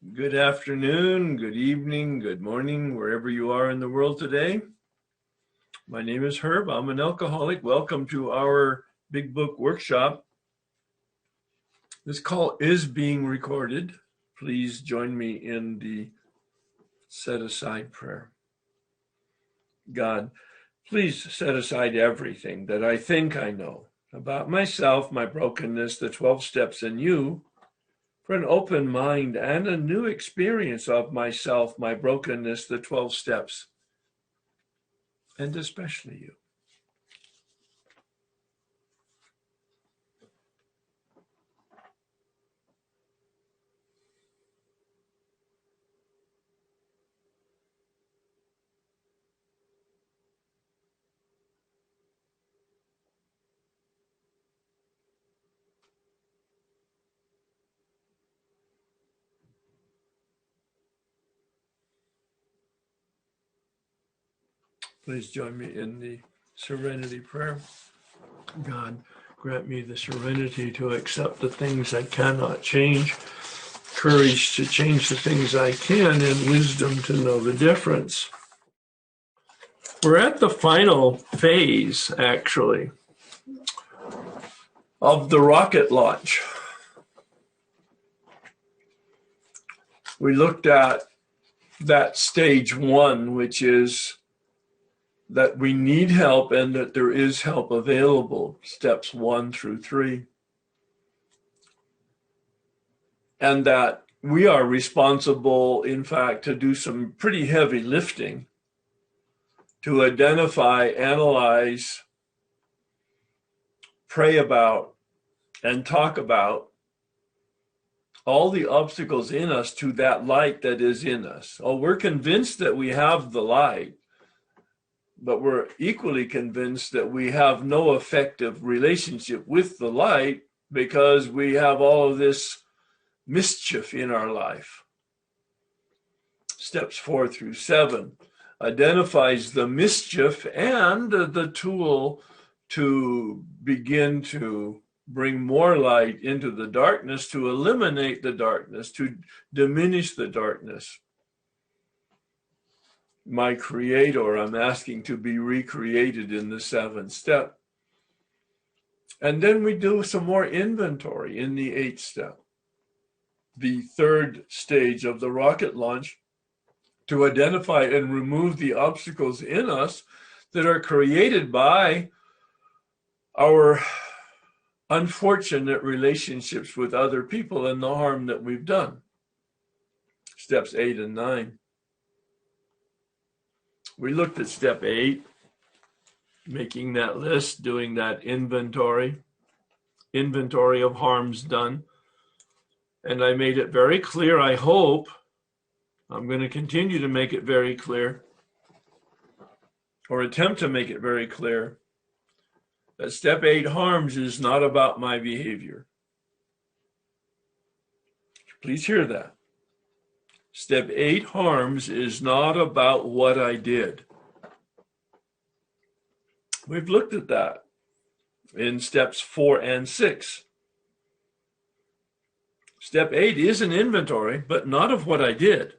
Good afternoon, good evening, good morning, wherever you are in the world today. My name is Herb. I'm an alcoholic. Welcome to our Big Book Workshop. This call is being recorded. Please join me in the set aside prayer. God, please set aside everything that I think I know about myself, my brokenness, the 12 steps in you, for an open mind and a new experience of myself, my brokenness, the 12 steps, and especially you. Please join me in the Serenity Prayer. God, grant me the serenity to accept the things I cannot change, courage to change the things I can, and wisdom to know the difference. We're at the final phase, actually, of the rocket launch. We looked at that stage one, which is that we need help and that there is help available, steps 1 through 3. And that we are responsible, in fact, to do some pretty heavy lifting to identify, analyze, pray about, and talk about all the obstacles in us to that light that is in us. Oh, we're convinced that we have the light, but we're equally convinced that we have no effective relationship with the light because we have all of this mischief in our life. Steps 4 through 7 identifies the mischief and the tool to begin to bring more light into the darkness, to eliminate the darkness, to diminish the darkness. My Creator, I'm asking to be recreated in the 7th step. And then we do some more inventory in the 8th step, the 3rd stage of the rocket launch, to identify and remove the obstacles in us that are created by our unfortunate relationships with other people and the harm that we've done. Steps 8 and 9. We looked at step 8, making that list, doing that inventory of harms done. And I made it very clear, I hope, I'm going to continue to make it very clear, or attempt to make it very clear, that step 8 harms is not about my behavior. Please hear that. Step 8 harms is not about what I did. We've looked at that in steps 4 and 6. Step 8 is an inventory, but not of what I did.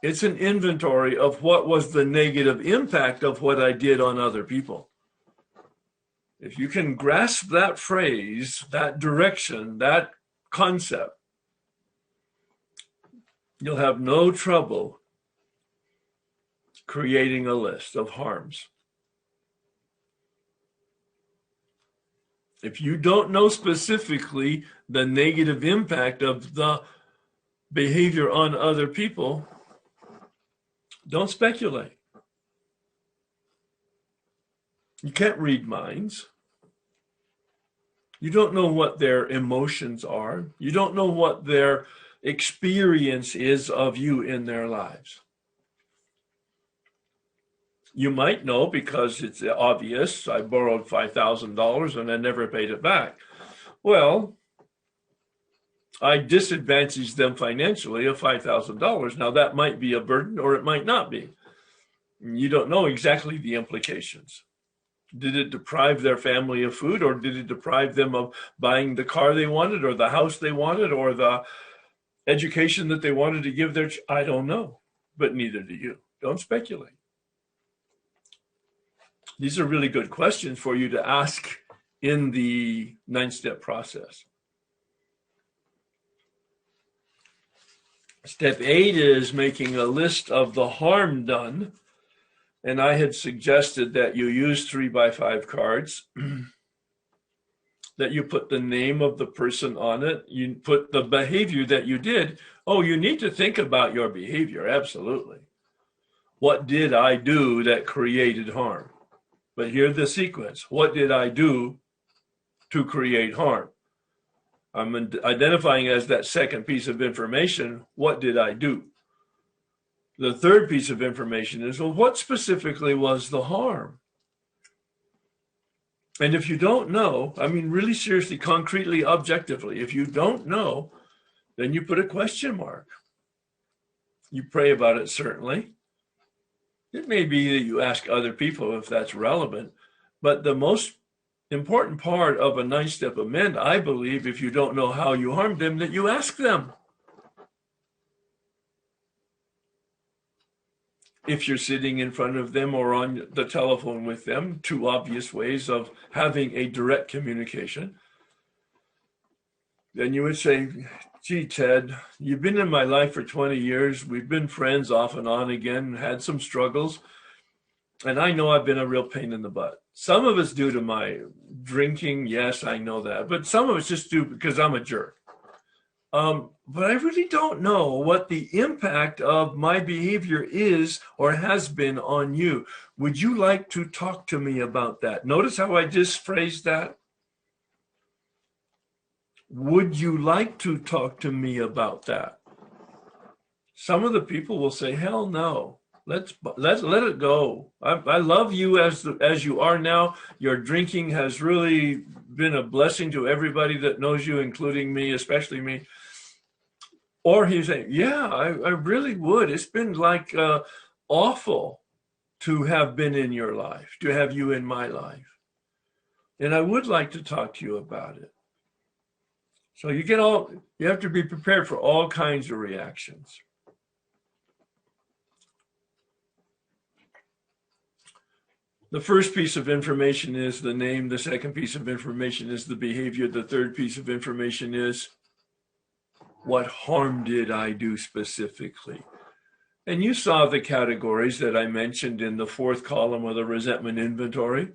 It's an inventory of what was the negative impact of what I did on other people. If you can grasp that phrase, that direction, that concept, you'll have no trouble creating a list of harms. If you don't know specifically the negative impact of the behavior on other people, don't speculate. You can't read minds. You don't know what their emotions are. You don't know what their experience is of you in their lives. You might know because it's obvious. I borrowed $5,000 and I never paid it back. Well, I disadvantaged them financially of $5,000. Now that might be a burden or it might not be. You don't know exactly the implications. Did it deprive their family of food, or did it deprive them of buying the car they wanted or the house they wanted or the education that they wanted to give their I don't know, but neither do you. Don't speculate. These are really good questions for you to ask in the 9-step process. Step 8 is making a list of the harm done. And I had suggested that you use 3x5 cards, that you put the name of the person on it. You put the behavior that you did. Oh, you need to think about your behavior. Absolutely. What did I do that created harm? But here's the sequence. What did I do to create harm? I'm identifying as that second piece of information. What did I do? The third piece of information is, well, what specifically was the harm? And if you don't know, I mean, really seriously, concretely, objectively, if you don't know, then you put a question mark. You pray about it, certainly. It may be that you ask other people if that's relevant, but the most important part of a 9-step amend, I believe, if you don't know how you harmed them, that you ask them. If you're sitting in front of them or on the telephone with them, 2 obvious ways of having a direct communication, then you would say, gee, Ted, you've been in my life for 20 years. We've been friends off and on again, had some struggles. And I know I've been a real pain in the butt. Some of it's due to my drinking. Yes, I know that. But some of it's just due because I'm a jerk. But I really don't know what the impact of my behavior is or has been on you. Would you like to talk to me about that? Notice how I just phrased that. Would you like to talk to me about that? Some of the people will say, hell no. Let's let it go. I love you as you are now. Your drinking has really been a blessing to everybody that knows you, including me, especially me. Or he's saying, yeah, I really would. It's been like awful to have been in your life, to have you in my life. And I would like to talk to you about it. So you have to be prepared for all kinds of reactions. The first piece of information is the name. The second piece of information is the behavior. The third piece of information is, what harm did I do specifically? And you saw the categories that I mentioned in the 4th column of the resentment inventory: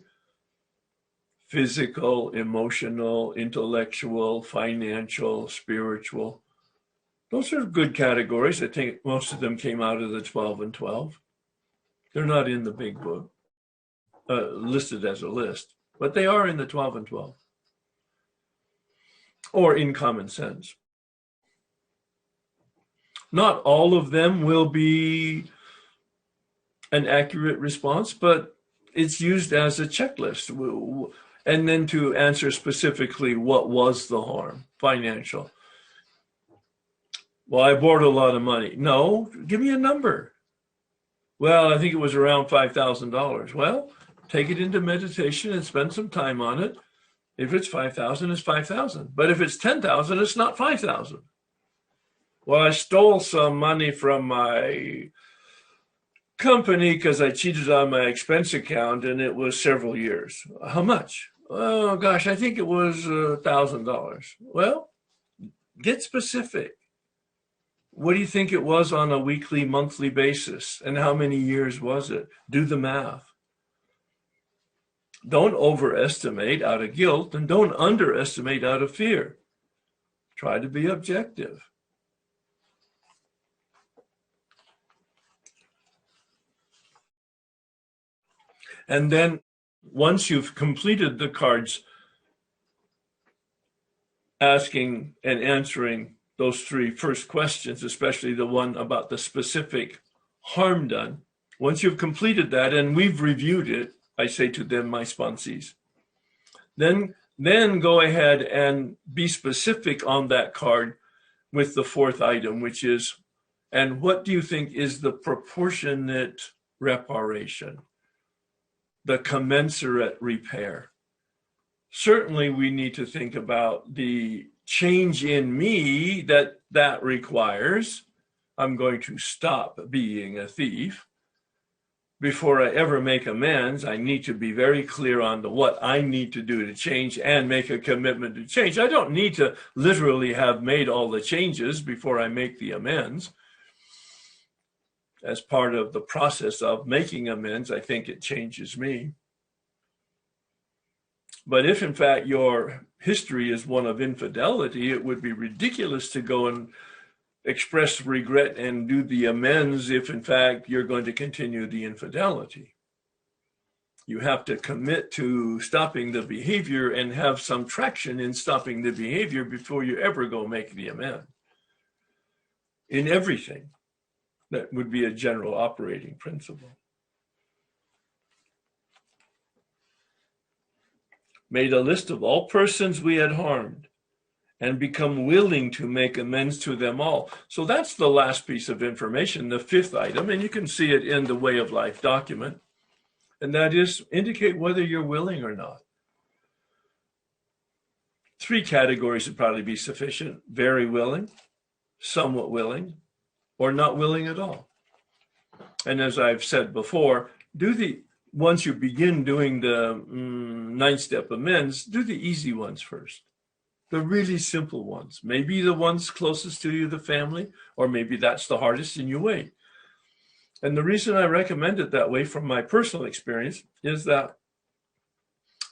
physical, emotional, intellectual, financial, spiritual. Those are good categories. I think most of them came out of the 12 and 12. They're not in the big book, listed as a list, but they are in the 12 and 12, or in common sense. Not all of them will be an accurate response, but it's used as a checklist. And then to answer specifically, what was the harm? Financial. Well, I borrowed a lot of money. No, give me a number. Well, I think it was around $5,000. Well, take it into meditation and spend some time on it. If it's 5,000, it's 5,000. But if it's 10,000, it's not 5,000. Well, I stole some money from my company because I cheated on my expense account, and it was several years. How much? Oh, gosh, I think it was $1,000. Well, get specific. What do you think it was on a weekly, monthly basis? And how many years was it? Do the math. Don't overestimate out of guilt, and don't underestimate out of fear. Try to be objective. And then once you've completed the cards, asking and answering those 3 first questions, especially the one about the specific harm done, once you've completed that and we've reviewed it, I say to them, my sponsees, then go ahead and be specific on that card with the 4th item, which is, and what do you think is the proportionate reparation? The commensurate repair. Certainly we need to think about the change in me that requires. I'm going to stop being a thief. Before I ever make amends, I need to be very clear on what I need to do to change and make a commitment to change. I don't need to literally have made all the changes before I make the amends. As part of the process of making amends, I think it changes me. But if in fact your history is one of infidelity, it would be ridiculous to go and express regret and do the amends if in fact you're going to continue the infidelity. You have to commit to stopping the behavior and have some traction in stopping the behavior before you ever go make the amend. In everything, that would be a general operating principle. Made a list of all persons we had harmed and become willing to make amends to them all. So that's the last piece of information, the fifth item, and you can see it in the Way of Life document. And that is indicate whether you're willing or not. 3 categories would probably be sufficient: very willing, somewhat willing, or not willing at all. And as I've said before, once you begin doing the 9-step amends, do the easy ones first. The really simple ones, maybe the ones closest to you, the family, or maybe that's the hardest and you wait. And the reason I recommend it that way from my personal experience is that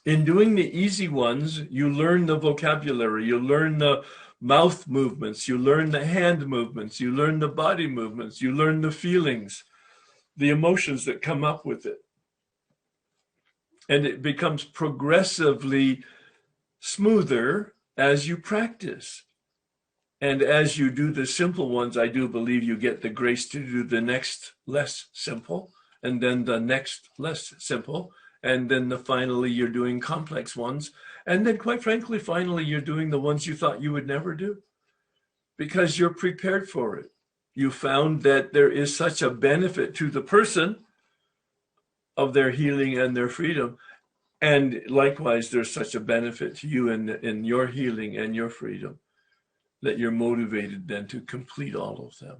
in doing the easy ones, you learn the vocabulary, you learn the mouth movements, you learn the hand movements, you learn the body movements, you learn the feelings, the emotions that come up with it. And it becomes progressively smoother as you practice. And as you do the simple ones, I do believe you get the grace to do the next less simple, and then the next less simple, and then finally you're doing complex ones. And then quite frankly, finally, you're doing the ones you thought you would never do because you're prepared for it. You found that there is such a benefit to the person of their healing and their freedom. And likewise, there's such a benefit to you in your healing and your freedom that you're motivated then to complete all of them.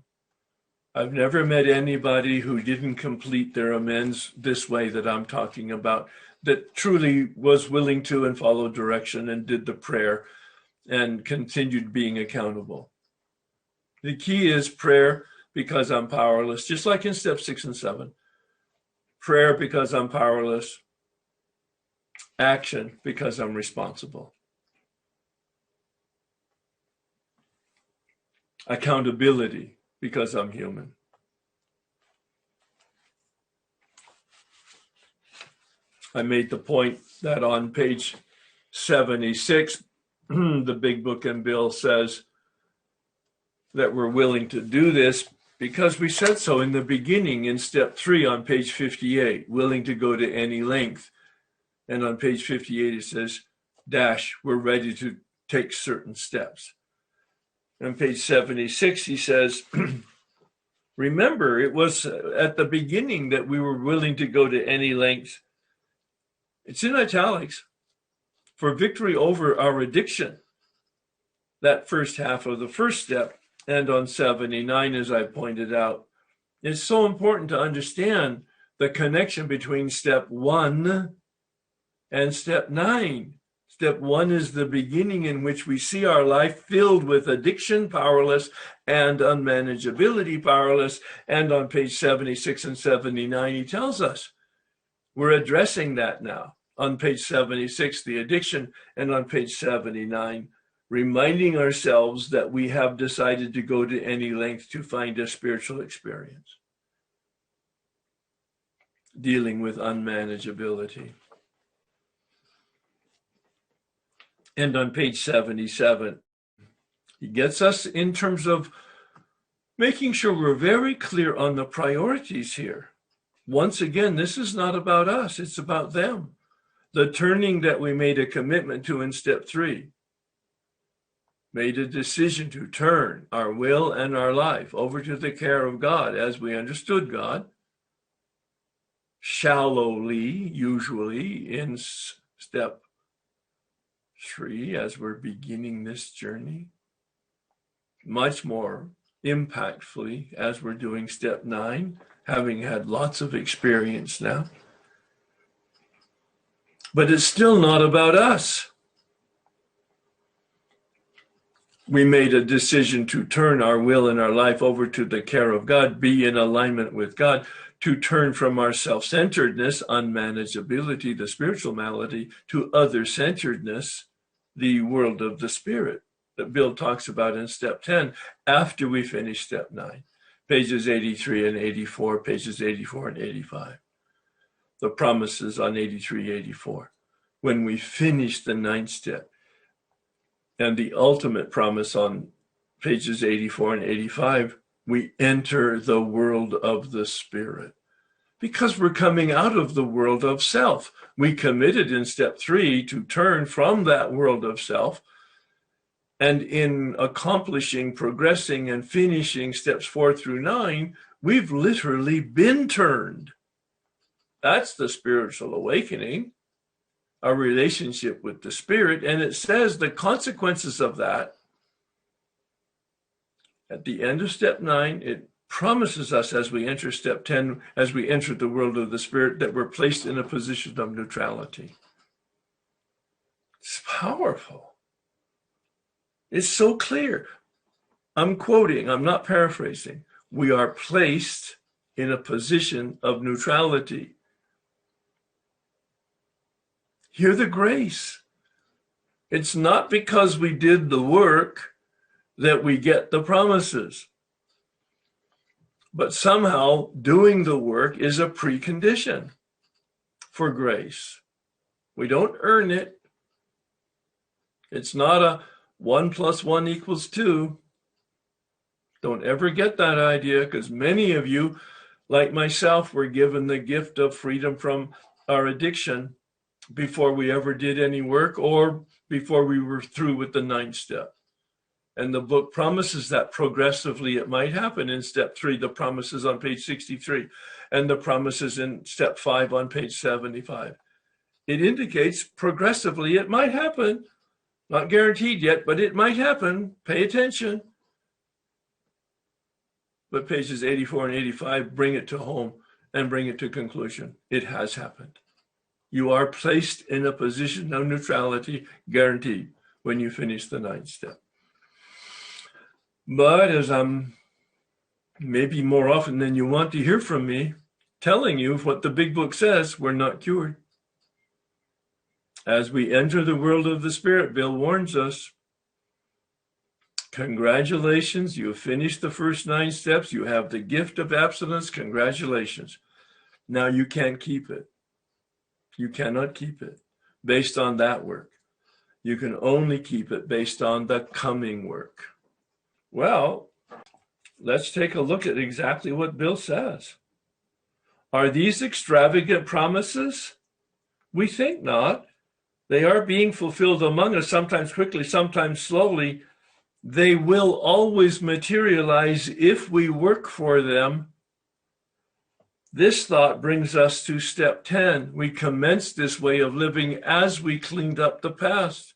I've never met anybody who didn't complete their amends this way that I'm talking about, that truly was willing to and followed direction and did the prayer and continued being accountable. The key is prayer because I'm powerless, just like in step 6 and 7. Prayer because I'm powerless. Action because I'm responsible. Accountability because I'm human. I made the point that on page 76, the Big Book and Bill says that we're willing to do this because we said so in the beginning in step 3 on page 58, willing to go to any length. And on page 58, it says, we're ready to take certain steps. On page 76, he says, remember, it was at the beginning that we were willing to go to any length. It's in italics. For victory over our addiction. That first half of the first step. And on 79, as I pointed out, it's so important to understand the connection between step 1 and step 9. Step 1 is the beginning in which we see our life filled with addiction, powerless, and unmanageability, powerless. And on page 76 and 79, he tells us we're addressing that now. On page 76, the addiction, and on page 79, reminding ourselves that we have decided to go to any length to find a spiritual experience, dealing with unmanageability. And on page 77, he gets us in terms of making sure we're very clear on the priorities here. Once again, this is not about us, it's about them. The turning that we made a commitment to in step 3. Made a decision to turn our will and our life over to the care of God as we understood God. Shallowly, usually in step 3 as we're beginning this journey, much more impactfully as we're doing step 9, having had lots of experience now. But it's still not about us. We made a decision to turn our will and our life over to the care of God, be in alignment with God, to turn from our self-centeredness, unmanageability, the spiritual malady, to other-centeredness, the world of the spirit that Bill talks about in step 10 after we finish step 9, pages 83 and 84, pages 84 and 85. The promises on 83, 84. When we finish the 9th step, and the ultimate promise on pages 84 and 85, we enter the world of the spirit. Because we're coming out of the world of self. We committed in step 3 to turn from that world of self. And in accomplishing, progressing, and finishing steps 4 through 9, we've literally been turned. That's the spiritual awakening, our relationship with the spirit. And it says the consequences of that, at the end of step 9, it promises us as we enter step 10, as we enter the world of the spirit, that we're placed in a position of neutrality. It's powerful. It's so clear. I'm quoting, I'm not paraphrasing. We are placed in a position of neutrality. Hear the grace. It's not because we did the work that we get the promises. But somehow doing the work is a precondition for grace. We don't earn it. It's not a 1 + 1 = 2. Don't ever get that idea, because many of you, like myself, were given the gift of freedom from our addiction before we ever did any work or before we were through with the 9th step. And the book promises that progressively it might happen in step 3, the promises on page 63, and the promises in step 5 on page 75. It indicates progressively it might happen. Not guaranteed yet, but it might happen. Pay attention. But pages 84 and 85 bring it to home and bring it to conclusion. It has happened. You are placed in a position of neutrality, guaranteed, when you finish the 9th step. But as I'm maybe more often than you want to hear from me, telling you what the big book says, we're not cured. As we enter the world of the spirit, Bill warns us, congratulations, you have finished the first 9 steps. You have the gift of abstinence. Congratulations. Now you can't keep it. You cannot keep it based on that work. You can only keep it based on the coming work. Well, let's take a look at exactly what Bill says. Are these extravagant promises? We think not. They are being fulfilled among us, sometimes quickly, sometimes slowly. They will always materialize if we work for them. This thought brings us to step 10. We commenced this way of living as we cleaned up the past.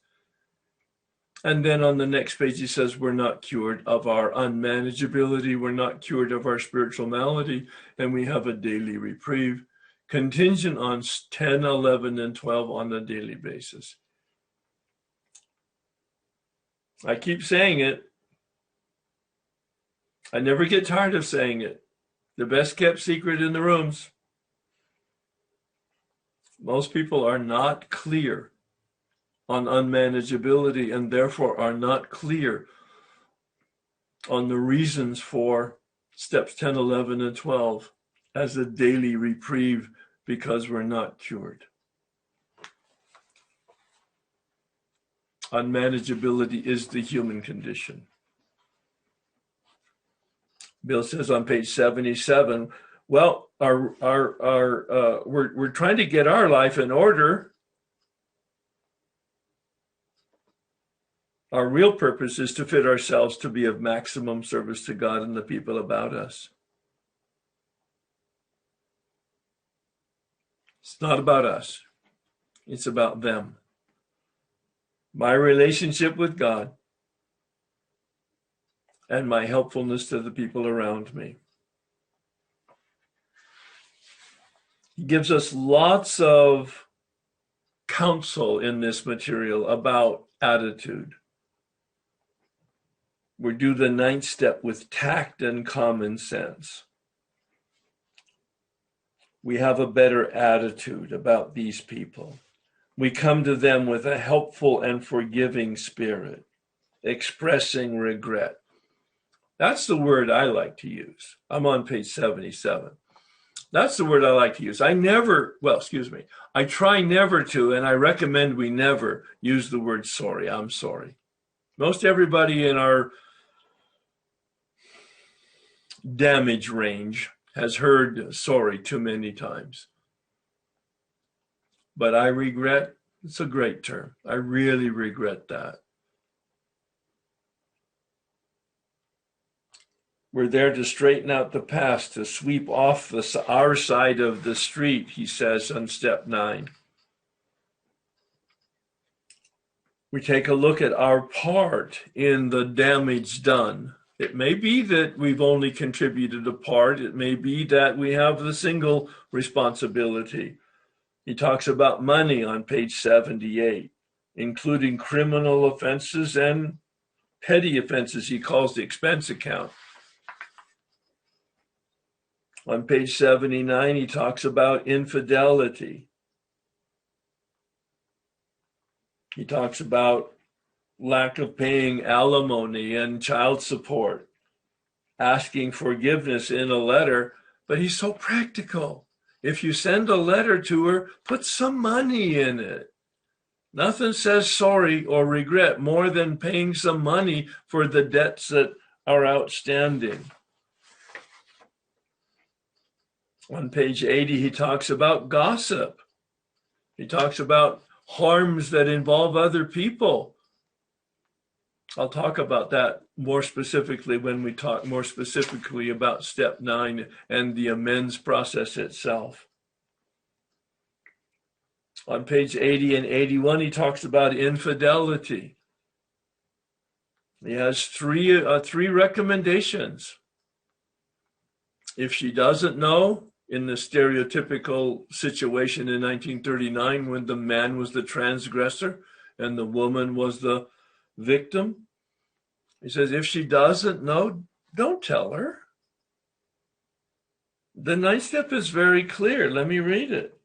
And then on the next page, he says, we're not cured of our unmanageability. We're not cured of our spiritual malady. And we have a daily reprieve, contingent on 10, 11, and 12 on a daily basis. I keep saying it. I never get tired of saying it. The best kept secret in the rooms. Most people are not clear on unmanageability and therefore are not clear on the reasons for steps 10, 11, and 12 as a daily reprieve because we're not cured. Unmanageability is the human condition. Bill says on page 77, well, we're trying to get our life in order. Our real purpose is to fit ourselves to be of maximum service to God and the people about us. It's not about us. It's about them. my relationship with God, and my helpfulness to the people around me. He gives us lots of counsel in this material about attitude. We do the 9th step with tact and common sense. We have a better attitude about these people. We come to them with a helpful and forgiving spirit, expressing regret. That's the word I like to use. I'm on page 77. That's the word I like to use. I try never to, and I recommend we never use the word sorry. I'm sorry. Most everybody in our damage range has heard sorry too many times. But I regret, it's a great term. I really regret that. We're there to straighten out the past, to sweep off our side of the street, he says on step 9. We take a look at our part in the damage done. It may be that we've only contributed a part. It may be that we have the single responsibility. He talks about money on page 78, including criminal offenses and petty offenses he calls the expense account. On page 79, he talks about infidelity. He talks about lack of paying alimony and child support, asking forgiveness in a letter, but he's so practical. If you send a letter to her, put some money in it. Nothing says sorry or regret more than paying some money for the debts that are outstanding. On page 80, he talks about gossip. He talks about harms that involve other people. I'll talk about that more specifically when we talk more specifically about step 9 and the amends process itself. On page 80 and 81, he talks about infidelity. He has three recommendations. If she doesn't know, in the stereotypical situation in 1939 when the man was the transgressor and the woman was the victim, he says, if she doesn't know, don't tell her. The 9th step is very clear. Let me read it.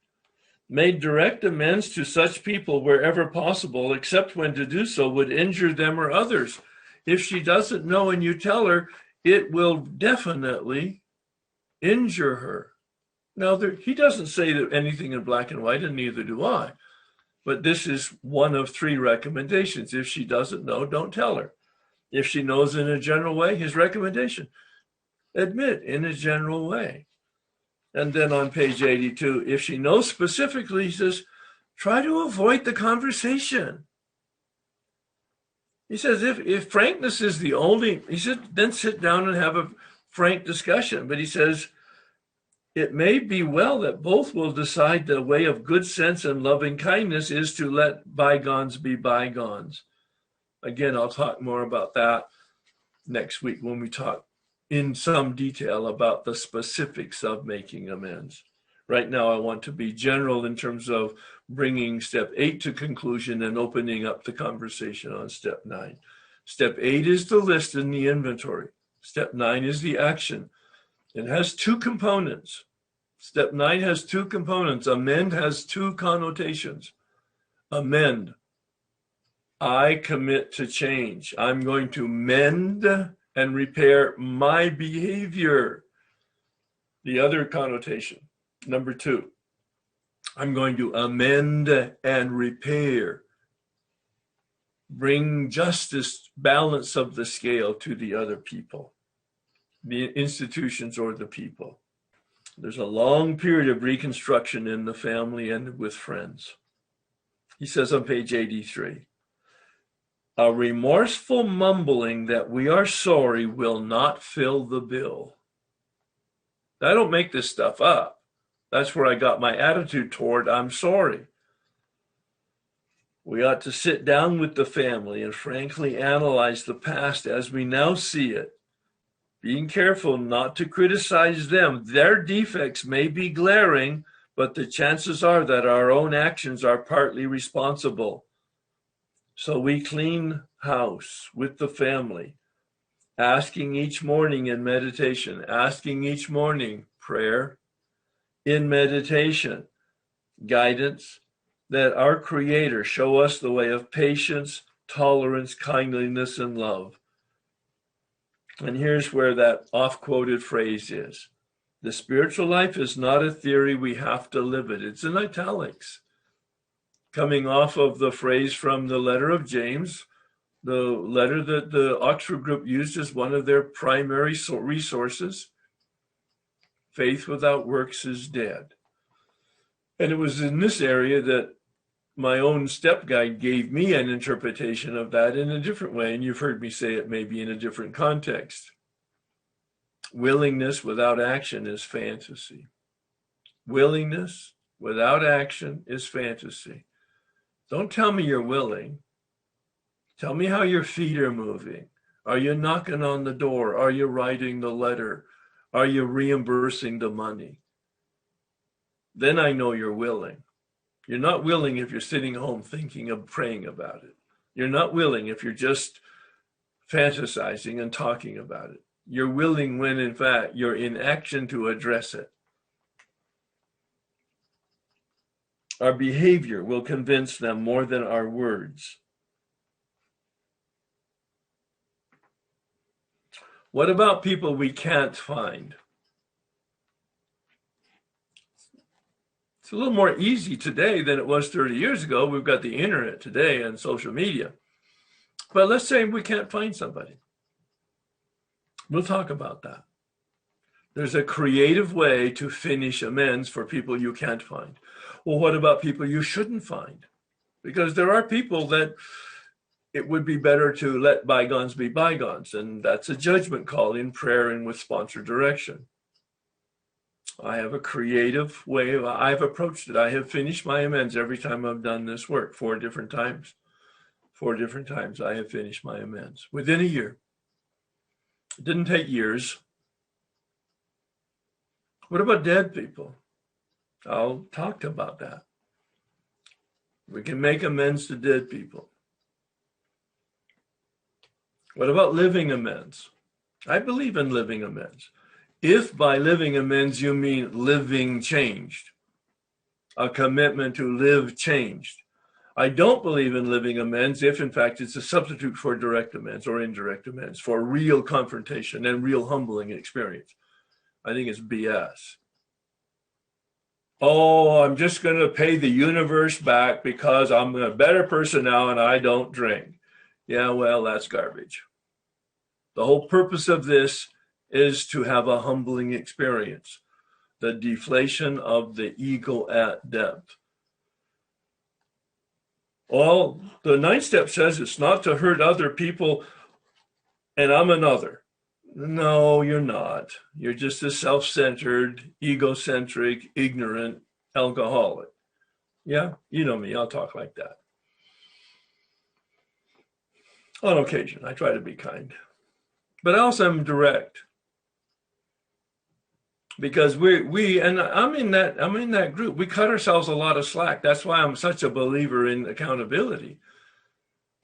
Made direct amends to such people wherever possible, except when to do so would injure them or others. If she doesn't know and you tell her, it will definitely injure her. Now, he doesn't say anything in black and white, and neither do I. But this is one of 3 recommendations. If she doesn't know, don't tell her. If she knows in a general way, his recommendation, admit in a general way. And then on page 82, if she knows specifically, he says, try to avoid the conversation. He says, if frankness is the only, he said, then sit down and have a frank discussion. But he says, it may be well that both will decide the way of good sense and loving kindness is to let bygones be bygones. Again, I'll talk more about that next week when we talk in some detail about the specifics of making amends. Right now, I want to be general in terms of bringing step 8 to conclusion and opening up the conversation on step 9. Step 8 is the list and the inventory. Step 9 is the action. It has 2 components. Step 9 has 2 components. Amend has 2 connotations. Amend. I commit to change. I'm going to mend and repair my behavior. The other connotation, number 2, I'm going to amend and repair. Bring justice, balance of the scale to the other people, the institutions or the people. There's a long period of reconstruction in the family and with friends. He says on page 83, a remorseful mumbling that we are sorry will not fill the bill. I don't make this stuff up. That's where I got my attitude toward I'm sorry. We ought to sit down with the family and frankly analyze the past as we now see it, being careful not to criticize them. Their defects may be glaring, but the chances are that our own actions are partly responsible. So we clean house with the family, asking each morning in meditation, asking each morning prayer, in meditation, guidance, that our Creator show us the way of patience, tolerance, kindliness, and love. And here's where that oft-quoted phrase is. The spiritual life is not a theory, we have to live it. It's in italics. Coming off of the phrase from the letter of James, the letter that the Oxford group used as one of their primary resources. Faith without works is dead. And it was in this area that my own step guide gave me an interpretation of that in a different way. And you've heard me say it maybe in a different context. Willingness without action is fantasy. Willingness without action is fantasy. Don't tell me you're willing. Tell me how your feet are moving. Are you knocking on the door? Are you writing the letter? Are you reimbursing the money? Then I know you're willing. You're not willing if you're sitting home thinking of praying about it. You're not willing if you're just fantasizing and talking about it. You're willing when, in fact, you're in action to address it. Our behavior will convince them more than our words. What about people we can't find? It's a little more easy today than it was 30 years ago. We've got the internet today and social media. But let's say we can't find somebody. We'll talk about that. There's a creative way to finish amends for people you can't find. Well, what about people you shouldn't find? Because there are people that it would be better to let bygones be bygones. And that's a judgment call in prayer and with sponsored direction. I have a creative way. I've approached it. I have finished my amends every time I've done this work, 4 different times. 4 different times I have finished my amends within a year. It didn't take years. What about dead people? I'll talk about that. We can make amends to dead people. What about living amends? I believe in living amends. If by living amends you mean living changed, a commitment to live changed. I don't believe in living amends if, in fact, it's a substitute for direct amends or indirect amends, for real confrontation and real humbling experience. I think it's BS. Oh, I'm just going to pay the universe back because I'm a better person now and I don't drink. Yeah, well, that's garbage. The whole purpose of this is to have a humbling experience, the deflation of the ego at depth. Well, the 9th step says it's not to hurt other people, and I'm another. No, you're not. You're just a self-centered, egocentric, ignorant alcoholic. Yeah, you know me, I'll talk like that. On occasion, I try to be kind. But I also am direct. Because and I'm in that group. We cut ourselves a lot of slack. That's why I'm such a believer in accountability.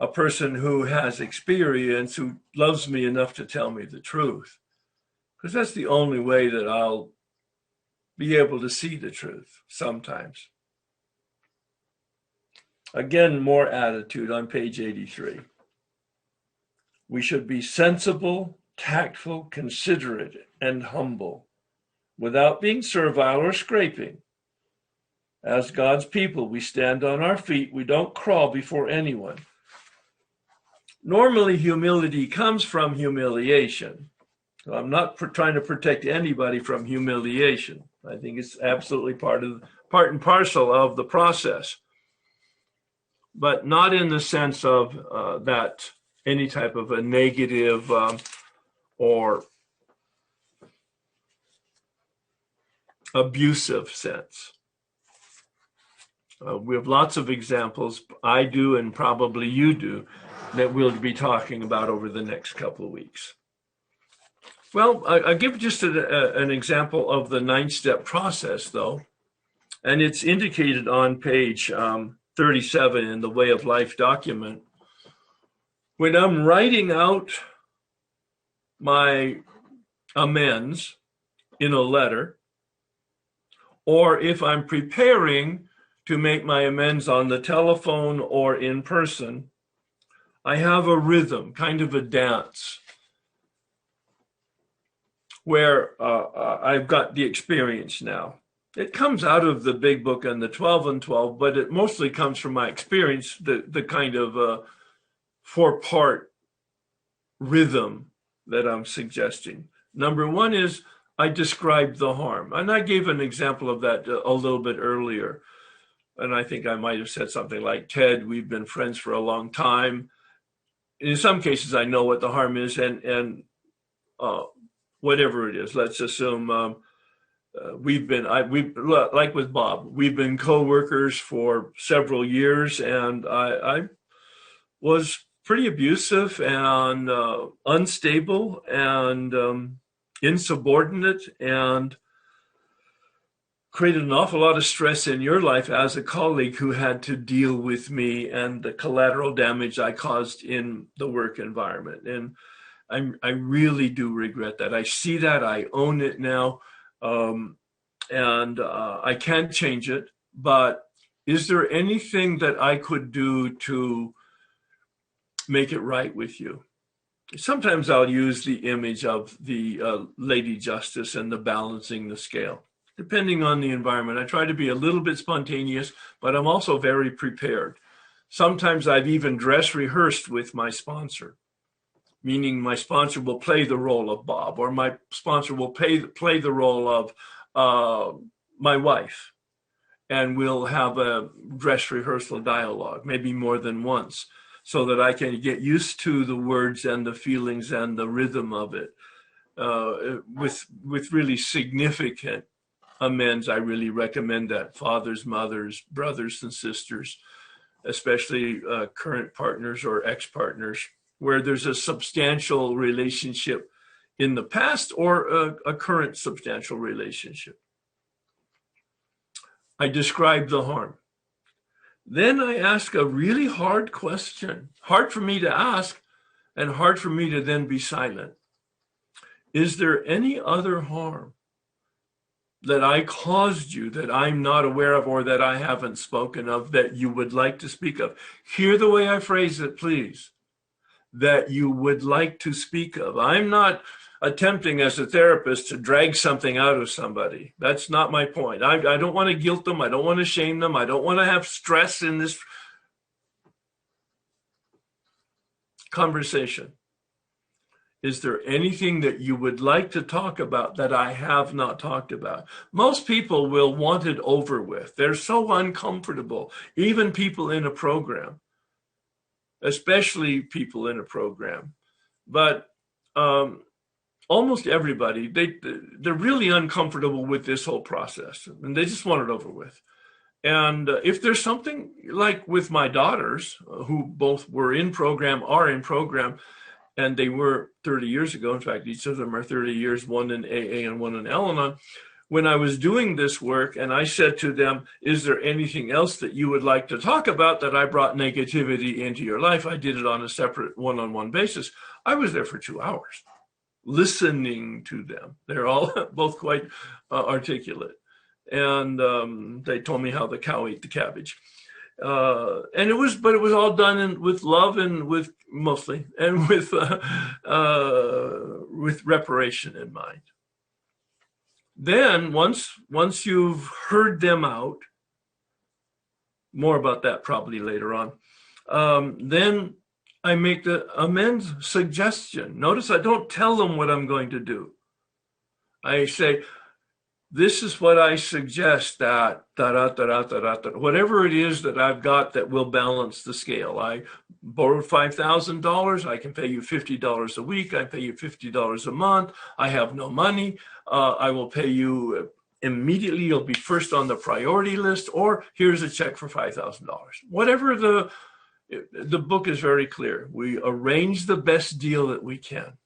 A person who has experience, who loves me enough to tell me the truth. Because that's the only way that I'll be able to see the truth sometimes. Again, more attitude on page 83. We should be sensible, tactful, considerate, and humble, without being servile or scraping. As God's people, we stand on our feet. We don't crawl before anyone. Normally, humility comes from humiliation. So I'm not trying to protect anybody from humiliation. I think it's absolutely part and parcel of the process. But not in the sense of that any type of a negative or abusive sense. We have lots of examples, I do and probably you do, that we'll be talking about over the next couple of weeks. Well, I'll give just an example of the 9-step process, though, and it's indicated on page 37 in the Way of Life document. When I'm writing out my amends in a letter, or if I'm preparing to make my amends on the telephone or in person, I have a rhythm, kind of a dance, where I've got the experience now. It comes out of the big book and the 12 and 12, but it mostly comes from my experience, the kind of 4-part rhythm that I'm suggesting. Number one is I described the harm. And I gave an example of that a little bit earlier. And I think I might have said something like, Ted, we've been friends for a long time. In some cases, I know what the harm is, and whatever it is, let's assume we've like with Bob, we've been co-workers for several years, and I was pretty abusive and unstable and insubordinate, and created an awful lot of stress in your life as a colleague who had to deal with me and the collateral damage I caused in the work environment. And I really do regret that. I see that, I own it now, and I can't change it. But is there anything that I could do to make it right with you? Sometimes I'll use the image of the Lady Justice and the balancing the scale. Depending on the environment, I try to be a little bit spontaneous, but I'm also very prepared. Sometimes I've even dress rehearsed with my sponsor, meaning my sponsor will play the role of Bob, or my sponsor will play the role of my wife, and we'll have a dress rehearsal dialogue, maybe more than once, so that I can get used to the words and the feelings and the rhythm of it. With really significant amends, I really recommend that. Fathers, mothers, brothers and sisters, especially current partners or ex-partners, where there's a substantial relationship in the past or a current substantial relationship. I describe the harm. Then I ask a really hard question, hard for me to ask and hard for me to then be silent. Is there any other harm that I caused you that I'm not aware of or that I haven't spoken of that you would like to speak of? Hear the way I phrase it, please. That you would like to speak of. I'm not attempting as a therapist to drag something out of somebody. That's not my point. I don't want to guilt them. I don't want to shame them. I don't want to have stress in this conversation. Is there anything that you would like to talk about that I have not talked about? Most people will want it over with. They're so uncomfortable, even people in a program, especially people in a program. But almost everybody, they're really uncomfortable with this whole process, and they just want it over with. And if there's something like with my daughters, who both were in program, are in program, and they were 30 years ago. In fact, each of them are 30 years, one in AA and one in Al-Anon. When I was doing this work and I said to them, is there anything else that you would like to talk about that I brought negativity into your life? I did it on a separate one-on-one basis. I was there for 2 hours listening to them. They're all both quite articulate. And they told me how the cow ate the cabbage. And it was all done with love and with mostly, and with reparation in mind. Then once you've heard them out, more about that probably later on, then I make the amends suggestion. Notice I don't tell them what I'm going to do. I say, this is what I suggest that, whatever it is that I've got that will balance the scale. I borrowed $5,000. I can pay you $50 a week. I pay you $50 a month. I have no money. I will pay you immediately you'll be first on the priority list, or here's a check for $5,000. Whatever the book is very clear. We arrange the best deal that we can.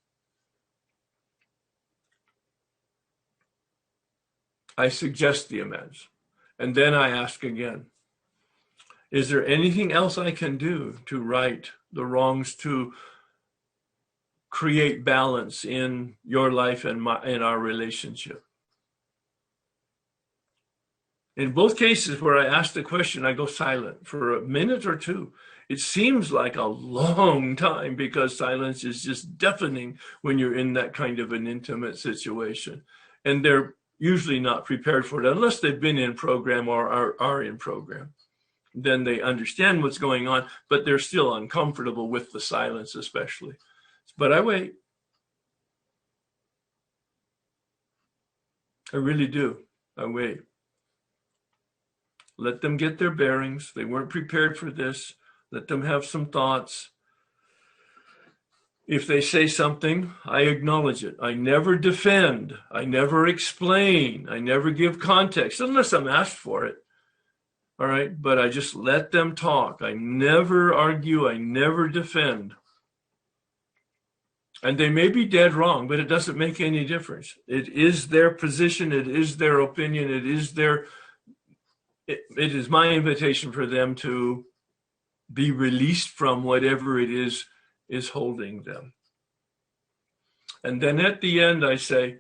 I suggest the amends. And then I ask again, is there anything else I can do to right the wrongs, to create balance in your life and in our relationship? In both cases where I ask the question, I go silent for a minute or two. It seems like a long time because silence is just deafening when you're in that kind of an intimate situation. And they're usually not prepared for it unless they've been in program or are in program. Then they understand what's going on, but they're still uncomfortable with the silence especially. But I wait. I really do. I wait. Let them get their bearings. They weren't prepared for this. Let them have some thoughts. If they say something, I acknowledge it. I never defend. I never explain. I never give context unless I'm asked for it. All right, but I just let them talk. I never argue. I never defend. And they may be dead wrong, but it doesn't make any difference. It is their position. It is their opinion. It is my invitation for them to be released from whatever it is holding them. And then at the end, I say,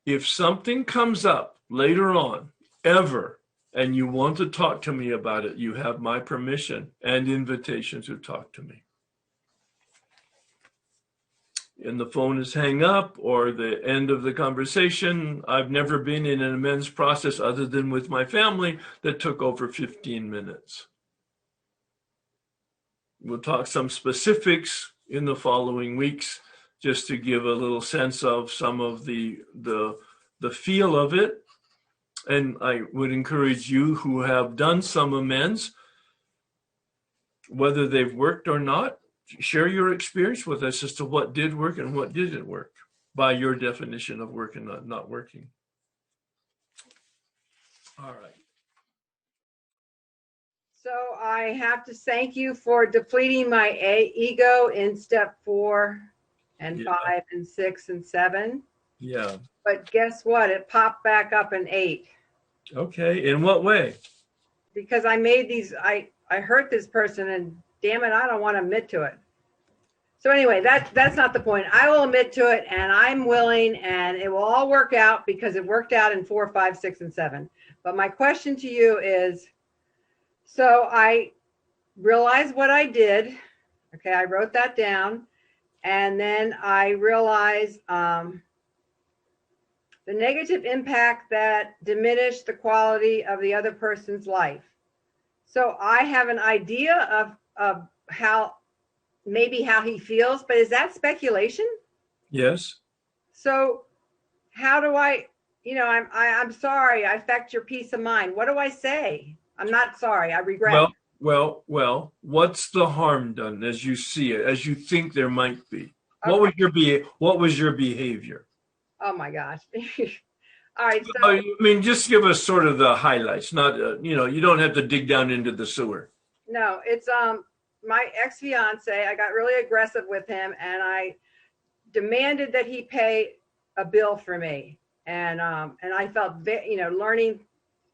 if something comes up later on, ever, and you want to talk to me about it, you have my permission and invitation to talk to me. And the phone is hang up or the end of the conversation. I've never been in an amends process other than with my family that took over 15 minutes. We'll talk some specifics in the following weeks just to give a little sense of some of the feel of it. And I would encourage you who have done some amends, whether they've worked or not, share your experience with us as to what did work and what didn't work by your definition of work and not working. All right. So I have to thank you for depleting my ego in step 4 and 5 and 6 and 7. Yeah. But guess what? It popped back up in 8. Okay. In what way? Because I made these, I hurt this person, and damn it, I don't want to admit to it. So anyway, that's not the point. I will admit to it, and I'm willing, and it will all work out because it worked out in 4, 5, 6, and 7. But my question to you is, so I realized what I did. Okay, I wrote that down. And then I realized the negative impact that diminished the quality of the other person's life. So I have an idea of how he feels, but is that speculation? Yes. So how do I'm sorry, I affect your peace of mind. What do I say? I'm not sorry, I regret. Well, what's the harm done as you see it, as you think there might be? Okay. What was your behavior? Oh my gosh. All right. So, I mean, just give us sort of the highlights, not, you don't have to dig down into the sewer. No, it's my ex-fiance. I got really aggressive with him, and I demanded that he pay a bill for me. And I felt,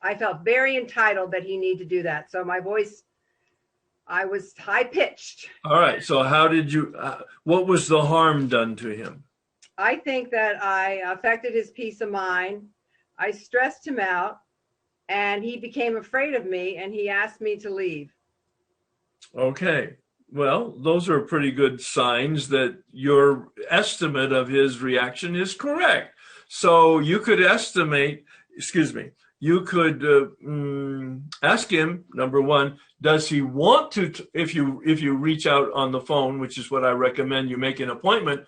I felt very entitled that he needed to do that. So my voice, I was high pitched. All right. So how did you, what was the harm done to him? I think that I affected his peace of mind. I stressed him out, and he became afraid of me, and he asked me to leave. Okay. Well, those are pretty good signs that your estimate of his reaction is correct. So you could you could ask him, number one, does he want to, if you reach out on the phone, which is what I recommend, you make an appointment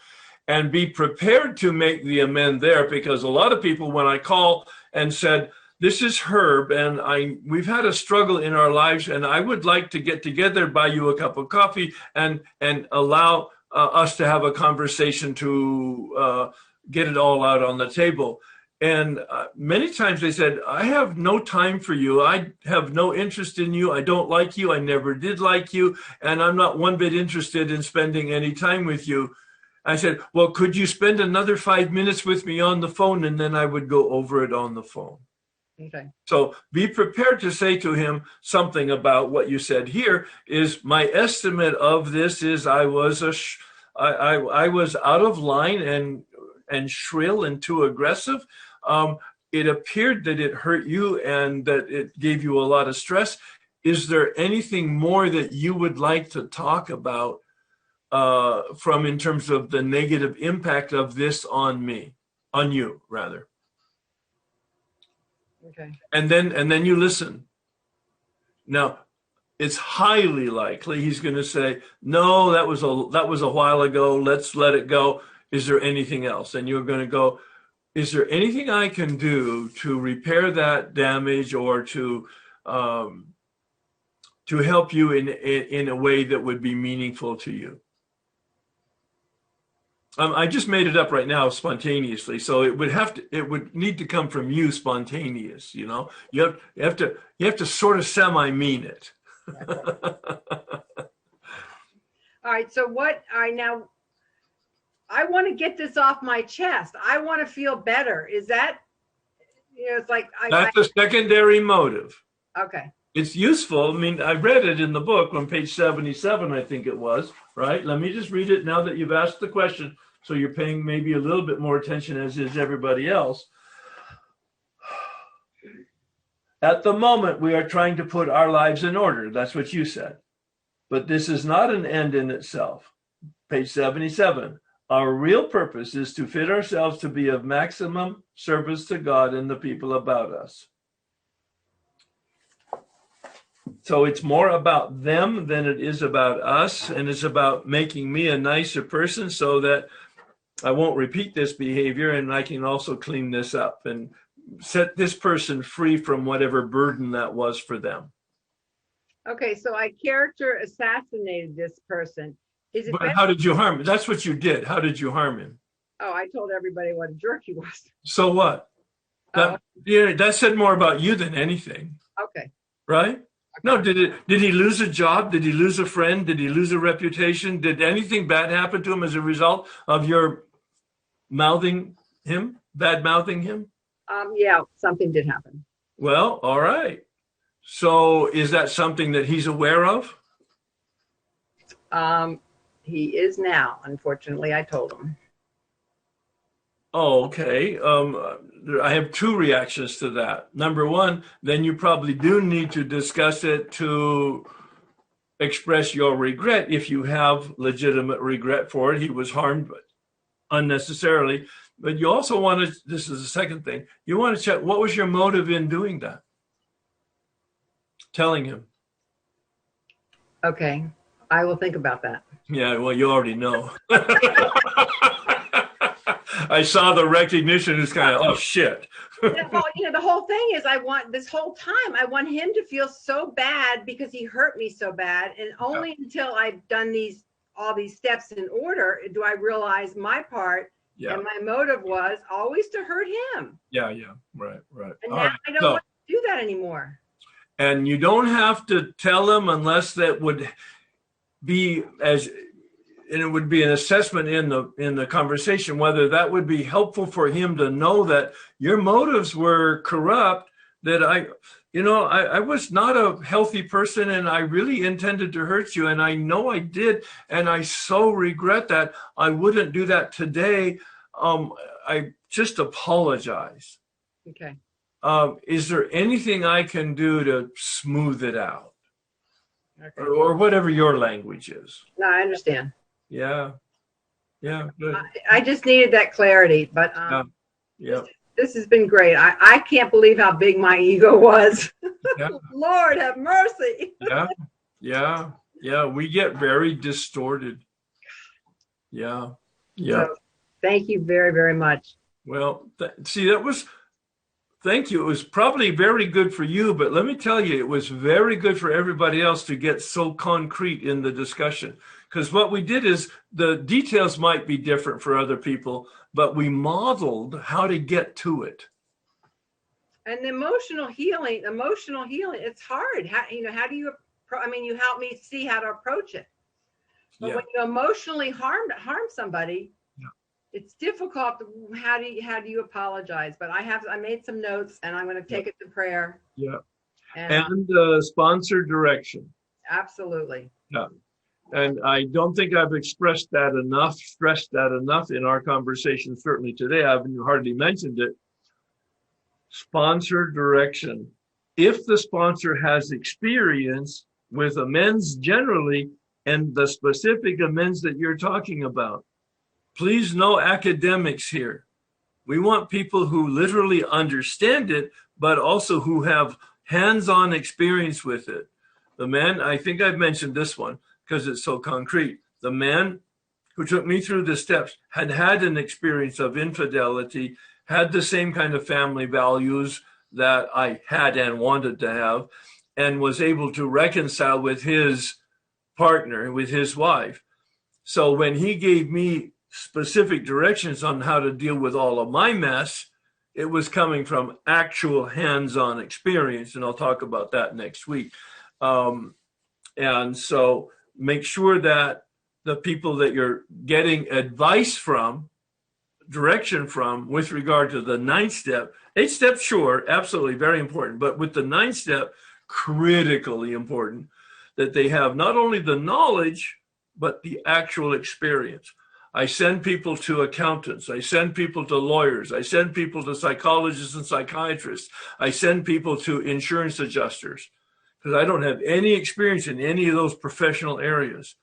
and be prepared to make the amend there, because a lot of people, when I call and said, this is Herb, and we've had a struggle in our lives, and I would like to get together, buy you a cup of coffee, and allow us to have a conversation to get it all out on the table. And many times they said, I have no time for you. I have no interest in you. I don't like you. I never did like you. And I'm not one bit interested in spending any time with you. I said, well, could you spend another 5 minutes with me on the phone? And then I would go over it on the phone. Okay. So be prepared to say to him something about what you said here is my estimate of this is I was out of line and shrill and too aggressive. It appeared that it hurt you and that it gave you a lot of stress. Is there anything more that you would like to talk about from in terms of the negative impact of this on you rather? Okay. And then you listen. Now, it's highly likely he's going to say, no, that was a while ago. Let's let it go. Is there anything else? And you're going to go, is there anything I can do to repair that damage or to help you in a way that would be meaningful to you? I just made it up right now spontaneously, so it would need to come from you, spontaneous. You know, you have to sort of semi-mean it. All right. So now I want to get this off my chest. I want to feel better. Is that, it's like that's a secondary motive. Okay. It's useful. I mean, I read it in the book on page 77, I think it was, right? Let me just read it now that you've asked the question, so you're paying maybe a little bit more attention as is everybody else. At the moment, we are trying to put our lives in order. That's what you said. But this is not an end in itself. Page 77. Our real purpose is to fit ourselves to be of maximum service to God and the people about us. So it's more about them than it is about us, and it's about making me a nicer person so that I won't repeat this behavior and I can also clean this up and set this person free from whatever burden that was for them. Okay, so I character assassinated this person. Is it? But how did you harm him? That's what you did. How did you harm him? Oh, I told everybody what a jerk he was. So what? That said more about you than anything. Okay. Right? Okay. No, did he lose a job? Did he lose a friend? Did he lose a reputation? Did anything bad happen to him as a result of your bad-mouthing him? Yeah, something did happen. Well, all right. So is that something that he's aware of? He is now. Unfortunately, I told him. Oh, okay. I have two reactions to that. Number one, then you probably do need to discuss it to express your regret if you have legitimate regret for it. He was harmed unnecessarily. But you also want to, this is the second thing, you want to check what was your motive in doing that? Telling him. Okay. I will think about that. Yeah, well, you already know. I saw the recognition. It's kind of, oh, shit. Well, the whole thing is I want him to feel so bad because he hurt me so bad. And only until I've done all these steps in order do I realize my part. Yeah. And my motive was always to hurt him. Yeah, right. And now I don't want to do that anymore. And you don't have to tell him unless that would be and it would be an assessment in the conversation, whether that would be helpful for him to know that your motives were corrupt, that I was not a healthy person and I really intended to hurt you. And I know I did. And I so regret that. I wouldn't do that today. I just apologize. Okay. Is there anything I can do to smooth it out? Okay. Or whatever your language is. No, I understand. Yeah. Good. I just needed that clarity, but yeah. This has been great. I can't believe how big my ego was. Yeah. Lord have mercy. Yeah. We get very distorted. Yeah. So, thank you very, very much. Well, thank you. It was probably very good for you, but let me tell you, it was very good for everybody else to get so concrete in the discussion. Because what we did is the details might be different for other people, but we modeled how to get to it. And the emotional healing, it's hard. How do you, you help me see how to approach it. But Yeah. when you emotionally harm somebody, Yeah. it's difficult. How do you apologize? But I made some notes, and I'm going to take it to prayer. Yeah. And Sponsor direction. absolutely. Yeah. And I don't think I've stressed that enough in our conversation, certainly today. I haven't hardly mentioned it. Sponsor direction. If the sponsor has experience with amends generally and the specific amends that you're talking about, please no academics here. We want people who literally understand it, but also who have hands-on experience with it. The man, I think I've mentioned this one because it's so concrete. The man who took me through the steps had an experience of infidelity, had the same kind of family values that I had and wanted to have, and was able to reconcile with his partner, with his wife. So when he gave me specific directions on how to deal with all of my mess, it was coming from actual hands-on experience, and I'll talk about that next week. And so make sure that the people that you're getting advice from, direction from, with regard to the 9th step, 8 steps, sure, absolutely, very important. But with the 9th step, critically important that they have not only the knowledge, but the actual experience. I send people to accountants. I send people to lawyers. I send people to psychologists and psychiatrists. I send people to insurance adjusters because I don't have any experience in any of those professional areas.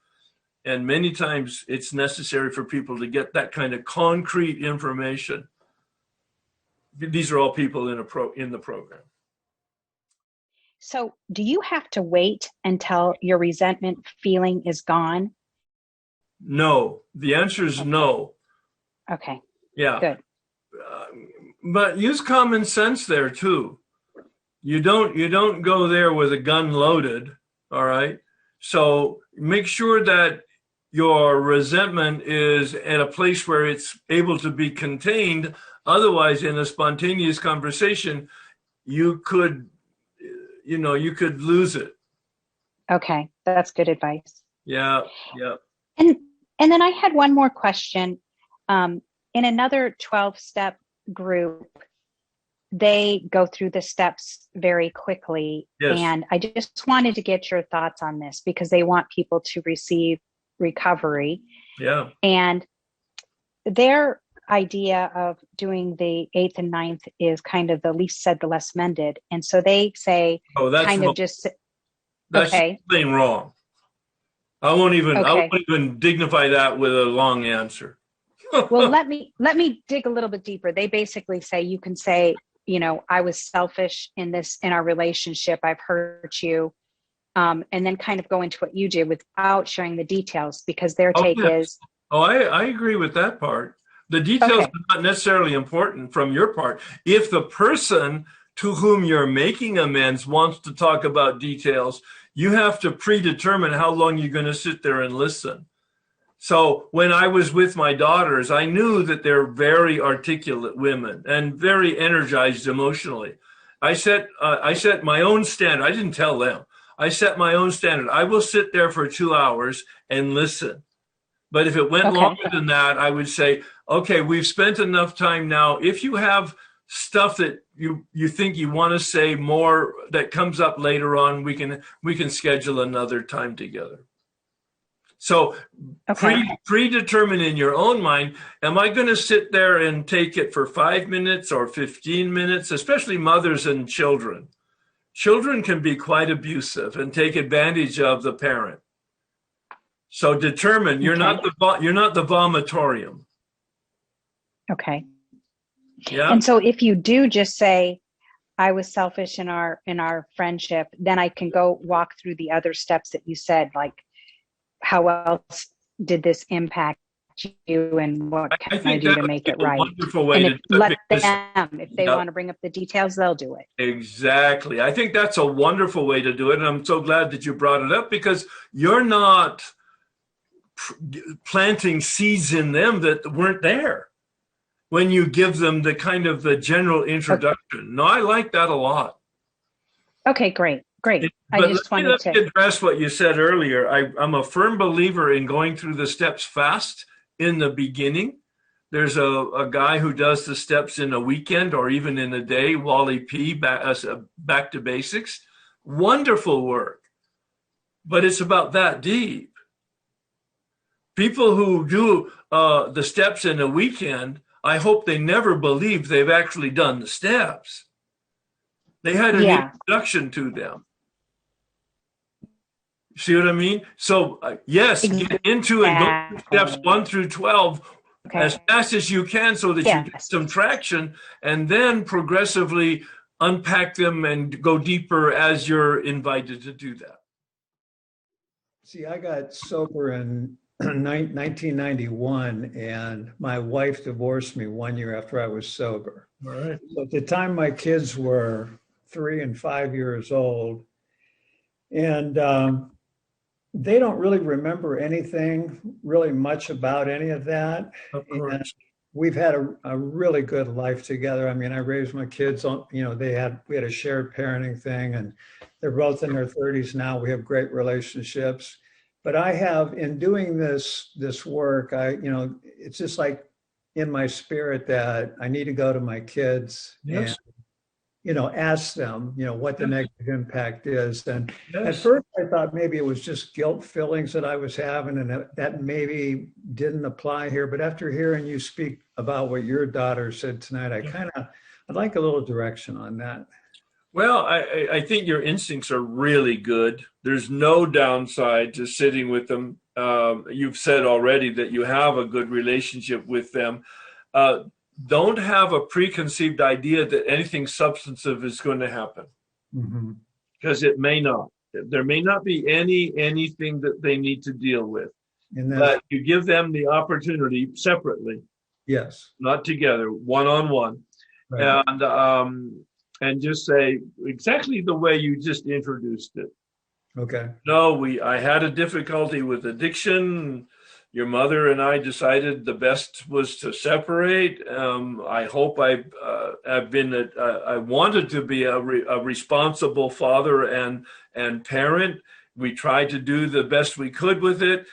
And many times it's necessary for people to get that kind of concrete information. These are all people in the program. So do you have to wait until your resentment feeling is gone? No. The answer is no. Okay. Yeah. Good. But use common sense there too. You don't go there with a gun loaded, all right? So make sure that your resentment is at a place where it's able to be contained. Otherwise, in a spontaneous conversation, you could lose it. Okay, that's good advice. Yeah. And then I had one more question. In another 12-step group, they go through the steps very quickly. Yes. And I just wanted to get your thoughts on this because they want people to receive recovery. Yeah. And their idea of doing the 8th and 9th is kind of the least said, the less mended. And so they say, that's kind wrong. of just, That's okay. plain wrong. I won't even dignify that with a long answer. Well, let me dig a little bit deeper. They basically say, you can say, I was selfish in our relationship. I've hurt you. And then kind of go into what you did without sharing the details because their take is. Oh, I agree with that part. The details are not necessarily important from your part. If the person to whom you're making amends wants to talk about details, you have to predetermine how long you're going to sit there and listen. So when I was with my daughters, I knew that they're very articulate women and very energized emotionally. I set my own standard. I didn't tell them. I set my own standard. I will sit there for 2 hours and listen. But if it went longer than that, I would say, okay, we've spent enough time now. If you have stuff that you think you want to say more that comes up later on, we can schedule another time together. So predetermine in your own mind, am I going to sit there and take it for 5 minutes or 15 minutes, especially mothers and children? Children can be quite abusive and take advantage of the parent. So determine you're not the vomitorium. Okay. Yeah. And so if you do just say, I was selfish in our friendship, then I can go walk through the other steps that you said, like how else did this impact you and what can I do to make it right? Wonderful way and let them, if they want to bring up the details, they'll do it. Exactly. I think that's a wonderful way to do it. And I'm so glad that you brought it up because you're not planting seeds in them that weren't there. when you give them the kind of the general introduction. No, I like that a lot. Okay, great. I But just let wanted me to. address what you said earlier. I'm a firm believer in going through the steps fast in the beginning. There's a guy who does the steps in a weekend or even in a day, Wally P, back to basics. Wonderful work. But it's about that deep. People who do the steps in a weekend, I hope they never believe they've actually done the steps. They had an Yeah, introduction to them. See what I mean? So yes, get into and go through steps 1 through 12 as okay. fast as you can so that you get Yes. some traction, and then progressively unpack them and go deeper as you're invited to do that. See, I got sober in 1991, and my wife divorced me 1 year after I was sober. All right. So at the time, my kids were 3 and 5 years old, and they don't really remember anything really much about any of that. Of And course. we've had a really good life together. I mean, I raised my kids on, we had a shared parenting thing, and they're both in their 30s now. We have great relationships. But I have, in doing this work, it's just like in my spirit that I need to go to my kids Yes. and, ask them, what the Yes. negative impact is. And at Yes. first I thought maybe it was just guilt feelings that I was having, and that maybe didn't apply here. But after hearing you speak about what your daughter said tonight, I'd like a little direction on that. Well, I think your instincts are really good. There's no downside to sitting with them. You've said already that you have a good relationship with them. Don't have a preconceived idea that anything substantive is going to happen, Mm-hmm. because it may not. There may not be anything that they need to deal with. And then, But you give them the opportunity separately, yes, not together, one-on-one. right. And just say exactly the way you just introduced it. Okay. No, I had a difficulty with addiction. Your mother and I decided the best was to separate. I hope I wanted to be a responsible father and parent. We tried to do the best we could with it.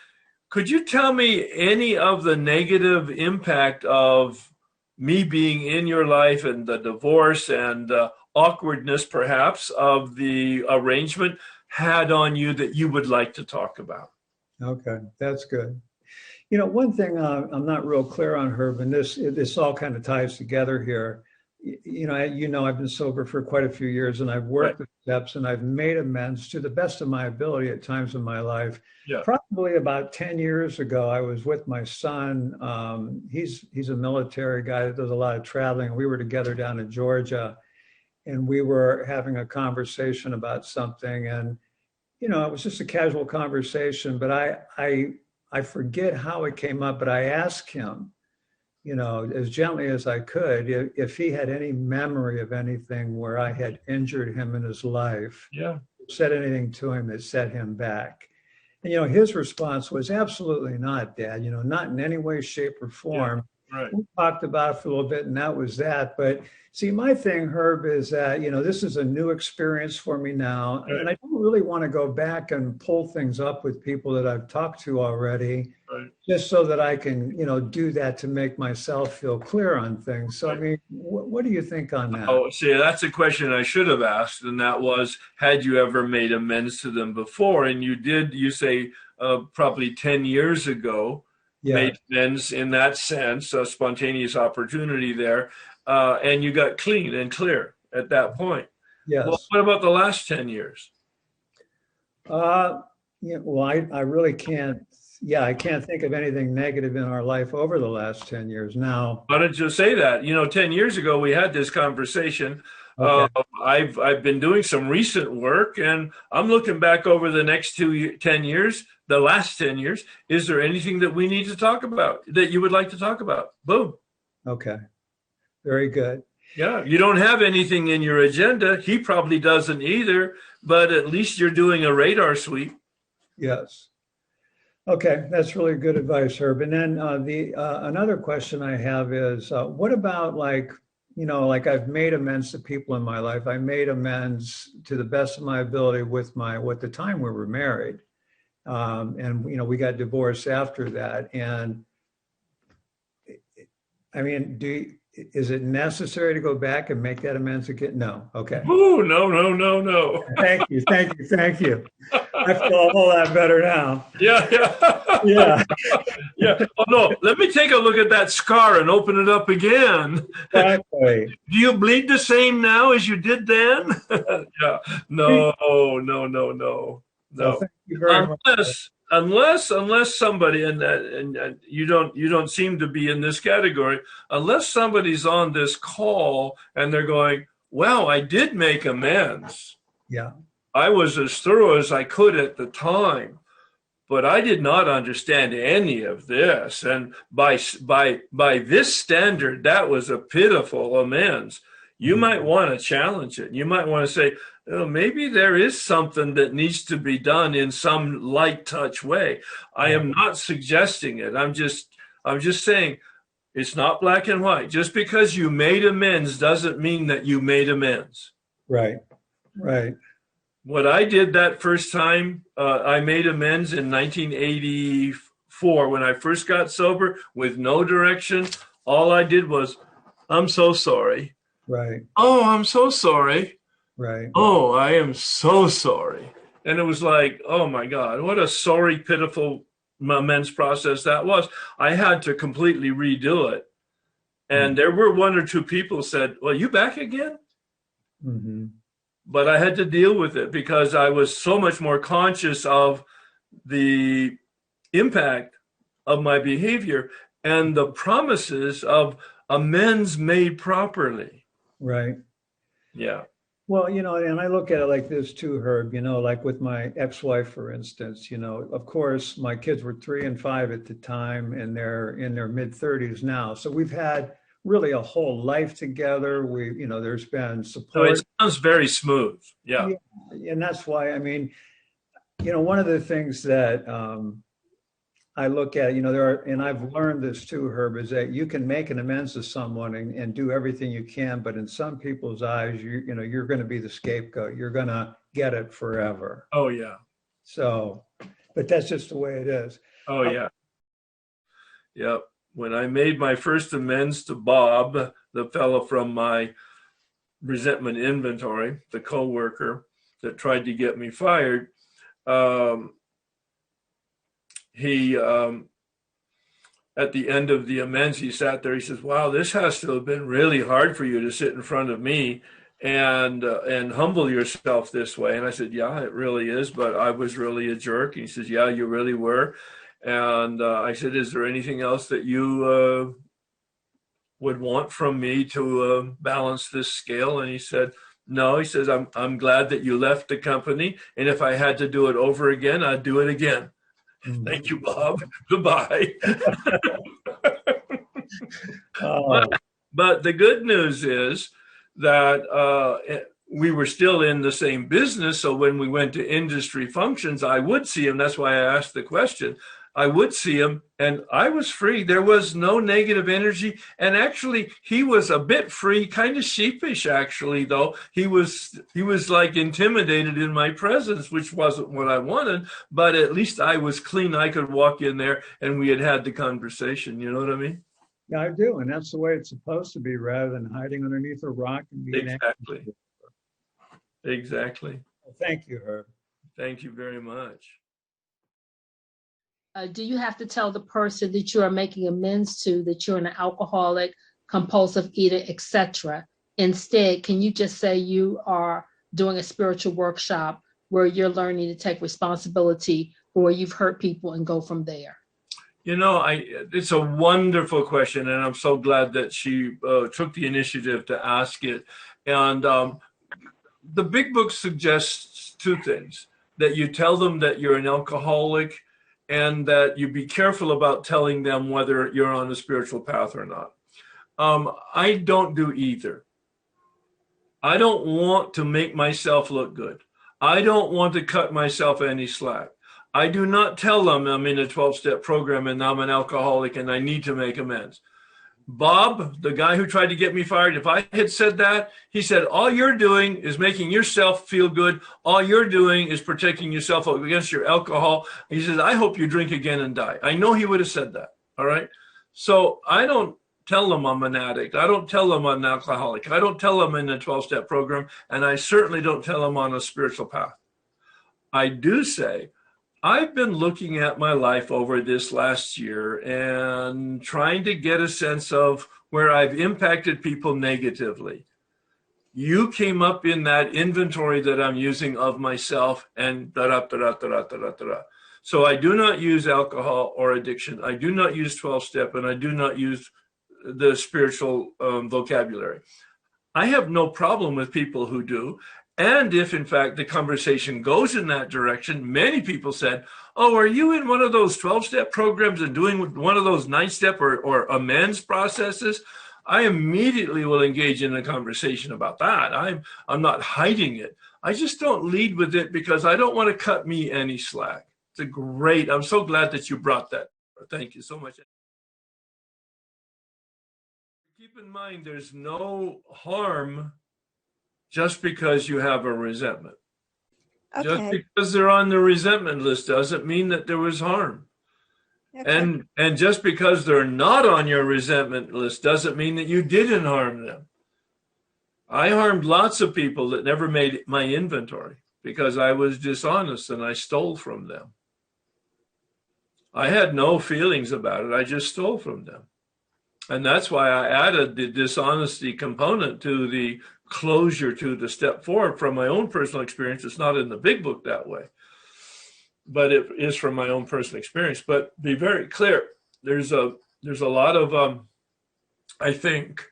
Could you tell me any of the negative impact of me being in your life and the divorce and awkwardness, perhaps, of the arrangement had on you that you would like to talk about? Okay, that's good. One thing I'm not real clear on, Herb, and this all kind of ties together here. I've been sober for quite a few years, and I've worked the steps, and I've made amends to the best of my ability at times in my life. Yeah. Probably about 10 years ago, I was with my son. He's a military guy that does a lot of traveling. We were together down in Georgia, and we were having a conversation about something, and it was just a casual conversation, but I forget how it came up, but I asked him, as gently as I could, if he had any memory of anything where I had injured him in his life, Yeah. said anything to him that set him back. And, his response was absolutely not, Dad, not in any way, shape, or form. Yeah, right. We talked about it for a little bit, and that was that. But see, my thing, Herb, is that, this is a new experience for me now. Right. And I don't really want to go back and pull things up with people that I've talked to already, Right. just so that I can, do that to make myself feel clear on things. So, I mean, what do you think on that? Oh, see, that's a question I should have asked, and that was, had you ever made amends to them before? And you say probably 10 years ago, Yeah. made amends in that sense, a spontaneous opportunity there, and you got clean and clear at that point. Yes. Well, what about the last 10 years? Well, I really can't. Yeah, I can't think of anything negative in our life over the last 10 years now. Why don't you say that? 10 years ago, we had this conversation. Okay. I've been doing some recent work, and I'm looking back over the next 10 years, the last 10 years. Is there anything that we need to talk about that you would like to talk about? Boom. Okay. Very good. Yeah, you don't have anything in your agenda. He probably doesn't either, but at least you're doing a radar sweep. Yes. Okay, that's really good advice, Herb. And then the another question I have is, what about like, like I've made amends to people in my life. I made amends to the best of my ability with the time we were married, and we got divorced after that. And I mean, is it necessary to go back and make that amends again? No. Okay. Oh, no, no, no, no. Thank you, thank you, thank you. I feel a whole lot better now. Yeah, yeah. Yeah, Yeah. Oh, no, let me take a look at that scar and open it up again. exactly. Do you bleed the same now as you did then? Yeah. No, no, no, no, Well, no. thank you very much. Unless somebody, and you don't seem to be in this category, unless somebody's on this call and they're going, wow, I did make amends. Yeah, I was as thorough as I could at the time, but I did not understand any of this. And by this standard, that was a pitiful amends. You might want to challenge it. You might want to say, oh, maybe there is something that needs to be done in some light touch way. I am not suggesting it. I'm just saying it's not black and white. Just because you made amends doesn't mean that you made amends. right, right. What I did that first time, I made amends in 1984 when I first got sober with no direction. All I did was, I'm so sorry. Right, Oh, I'm so sorry. right. Oh, I am so sorry. And it was like, oh my God, what a sorry, pitiful amends process that was. I had to completely redo it. And there were one or two people said, well, you back again? Mm-hmm. But I had to deal with it because I was so much more conscious of the impact of my behavior and the promises of amends made properly. Right. Yeah. Well, and I look at it like this too, Herb, like with my ex-wife, for instance, of course, my kids were 3 and 5 at the time, and they're in their mid-30s now. So we've had really a whole life together. There's been So support. it sounds very smooth. Yeah. Yeah, and that's why, I mean, one of the things that I look at, and I've learned this too, Herb, is that you can make an amends to someone and do everything you can, but in some people's eyes, you're going to be the scapegoat. You're going to get it forever. Oh, yeah. So, but that's just the way it is. Oh, yeah. Yep. When I made my first amends to Bob, the fellow from my resentment inventory, the coworker that tried to get me fired, he at the end of the amends, he sat there, he says, wow, this has to have been really hard for you to sit in front of me and humble yourself this way. And I said, yeah, it really is, but I was really a jerk. And he says, yeah, you really were. And I said, is there anything else that you would want from me to balance this scale? And he said, no. He says, I'm glad that you left the company, and if I had to do it over again, I'd do it again. Thank you, Bob. Goodbye. But the good news is that we were still in the same business. So when we went to industry functions, I would see him. That's why I asked the question. I would see him, and I was free. There was no negative energy. And actually, he was a bit free, kind of sheepish, actually, though. He was like intimidated in my presence, which wasn't what I wanted. But at least I was clean. I could walk in there, and we had the conversation. You know what I mean? Yeah, I do. And that's the way it's supposed to be, rather than hiding underneath a rock and being Exactly. Exactly. Well, thank you, Herb. Thank you very much. Do you have to tell the person that you are making amends to that you're an alcoholic, compulsive eater, etc.? Instead, can you just say you are doing a spiritual workshop where you're learning to take responsibility for where you've hurt people and go from there? It's a wonderful question, and I'm so glad that she took the initiative to ask it. And the big book suggests two things: that you tell them that you're an alcoholic, and that you be careful about telling them whether you're on a spiritual path or not. I don't do either. I don't want to make myself look good. I don't want to cut myself any slack. I do not tell them I'm in a 12-step program and I'm an alcoholic and I need to make amends. Bob, the guy who tried to get me fired, if I had said that, he said, all you're doing is making yourself feel good. All you're doing is protecting yourself against your alcohol. He says, I hope you drink again and die. I know he would have said that. All right. So I don't tell them I'm an addict. I don't tell them I'm an alcoholic. I don't tell them in a 12-step program. And I certainly don't tell them on a spiritual path. I do say, I've been looking at my life over this last year and trying to get a sense of where I've impacted people negatively. You came up in that inventory that I'm using of myself and da-da-da-da-da-da-da-da. So I do not use alcohol or addiction. I do not use 12-step, and I do not use the spiritual vocabulary. I have no problem with people who do. And if, in fact, the conversation goes in that direction, many people said, oh, are you in one of those 12-step programs and doing one of those 9-step or amends processes? I immediately will engage in a conversation about that. I'm not hiding it. I just don't lead with it because I don't want to cut me any slack. I'm so glad that you brought that. Thank you so much. Keep in mind, there's no harm just because you have a resentment. Okay. Just because they're on the resentment list doesn't mean that there was harm. Okay. And just because they're not on your resentment list doesn't mean that you didn't harm them. I harmed lots of people that never made my inventory because I was dishonest and I stole from them. I had no feelings about it. I just stole from them. And that's why I added the dishonesty component to the closure to the step 4 from my own personal experience. It's not in the big book that way, but it is from my own personal experience. But be very clear, there's a lot of I think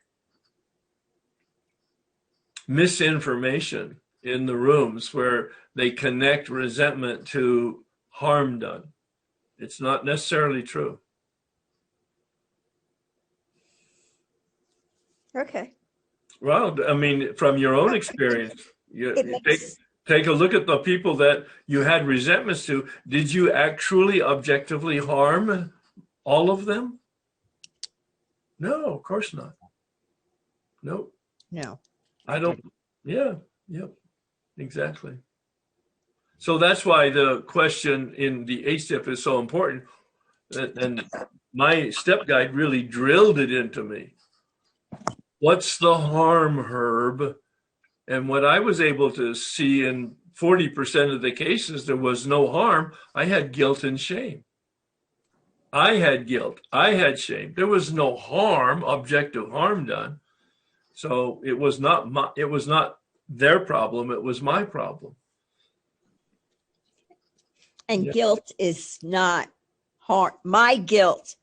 misinformation in the rooms where they connect resentment to harm done. It's not necessarily true. Okay. Well, I mean, from your own experience, you take a look at the people that you had resentments to. Did you actually objectively harm all of them? No, of course not. Nope. No. I don't. Yeah. Yep. Exactly. So that's why the question in the 8-step is so important. And my step guide really drilled it into me. What's the harm, Herb? And what I was able to see in 40% of the cases, there was no harm. I had guilt and shame. I had guilt. I had shame. There was no harm, objective harm done. So it was not their problem. It was my problem. And Yeah. guilt is not harm. My guilt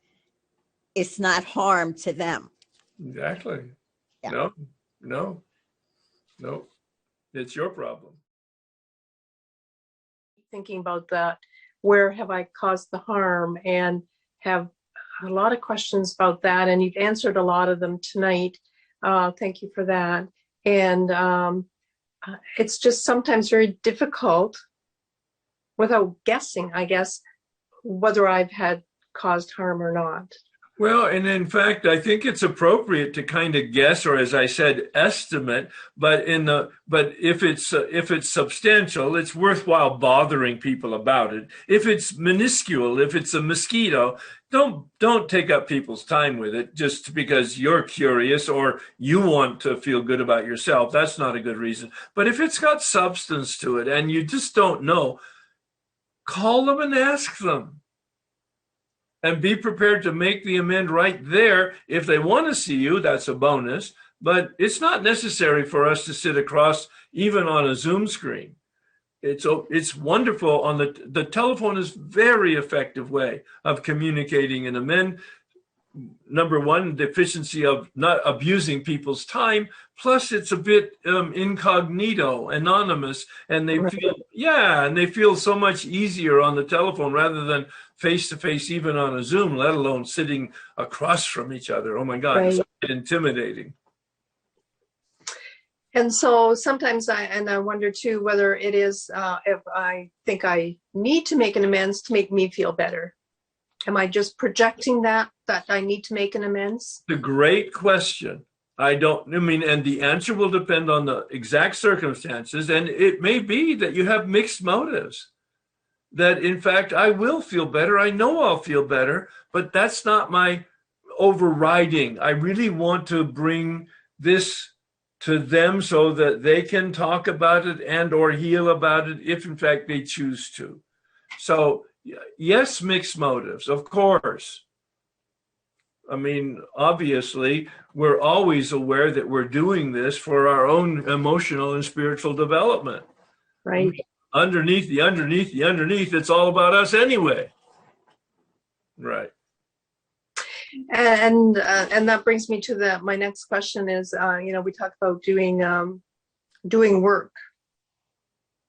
is not harm to them. Exactly. Yeah. No. It's your problem. Thinking about that, where have I caused the harm, and have a lot of questions about that, and you've answered a lot of them tonight. Thank you for that. And it's just sometimes very difficult without guessing, I guess, whether I've had caused harm or not. Well, and in fact, I think it's appropriate to kind of guess, or as I said, estimate. But if it's substantial, it's worthwhile bothering people about it. If it's minuscule, if it's a mosquito, don't take up people's time with it just because you're curious or you want to feel good about yourself. That's not a good reason. But if it's got substance to it and you just don't know, call them and ask them. And be prepared to make the amend right there. If they want to see you, that's a bonus. But it's not necessary for us to sit across, even on a Zoom screen. It's wonderful. On the telephone is very effective way of communicating an amend. Number one, deficiency of not abusing people's time. Plus, it's a bit incognito, anonymous, and they feel so much easier on the telephone rather than face to face, even on a Zoom, let alone sitting across from each other. Oh my God, It's intimidating. And so sometimes I wonder too whether it is if I think I need to make an amends to make me feel better. Am I just projecting that I need to make an amends? It's a great question. And the answer will depend on the exact circumstances. And it may be that you have mixed motives. That in fact, I will feel better. I know I'll feel better, but that's not my overriding. I really want to bring this to them so that they can talk about it and or heal about it if in fact they choose to. So yes, mixed motives, of course. I mean, obviously, we're always aware that we're doing this for our own emotional and spiritual development. Right. Underneath, it's all about us anyway. Right. And that brings me to my next question is, we talk about doing work,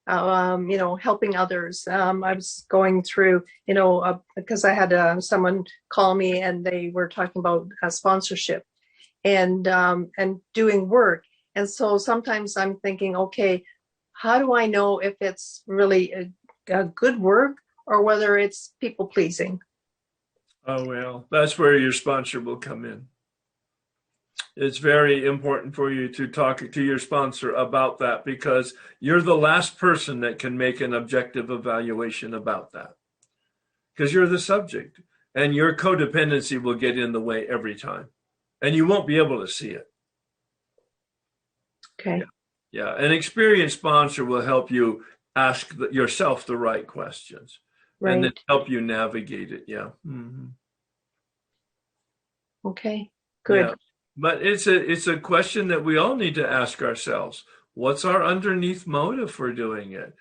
helping others. I was going through, because I had someone call me and they were talking about sponsorship and doing work. And so sometimes I'm thinking, okay, how do I know if it's really a good work or whether it's people pleasing? Oh, well, that's where your sponsor will come in. It's very important for you to talk to your sponsor about that because you're the last person that can make an objective evaluation about that because you're the subject and your codependency will get in the way every time and you won't be able to see it. Okay. Yeah. An experienced sponsor will help you ask yourself the right questions. Right. And then help you navigate it. Yeah. Mm-hmm. Okay, good. Yeah. But it's a question that we all need to ask ourselves. What's our underneath motive for doing it?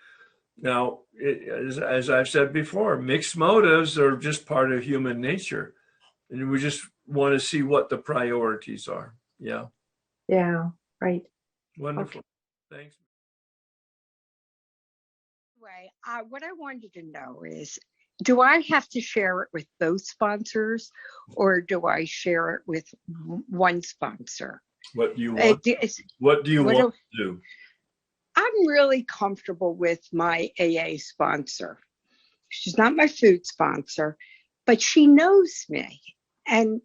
Now, as I've said before, mixed motives are just part of human nature. And we just want to see what the priorities are. Yeah. Yeah, right. Wonderful. Okay. Thanks. Anyway, what I wanted to know is, do I have to share it with both sponsors or do I share it with one sponsor? What do you want? What do you want to do? I'm really comfortable with my AA sponsor. She's not my food sponsor, but she knows me. And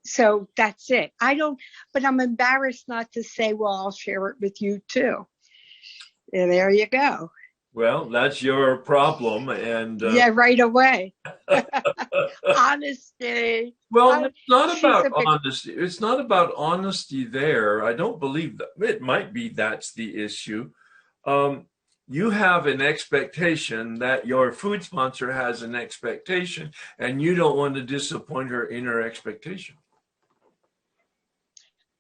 so that's it. But I'm embarrassed not to say, well, I'll share it with you too. And there you go. Well, that's your problem. And yeah, right away. Honesty. Well, it's not about honesty. It's not about honesty there. I don't believe that. It might be that's the issue. You have an expectation that your food sponsor has an expectation, and you don't want to disappoint her in her expectation.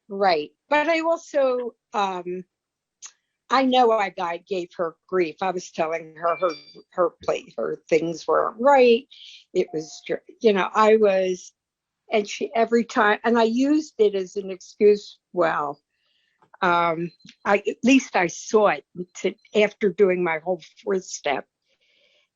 Right. But I also, I know I gave her grief. I was telling her her things weren't right. It was, and she every time, and I used it as an excuse. Well, at least I saw it after doing my whole fourth step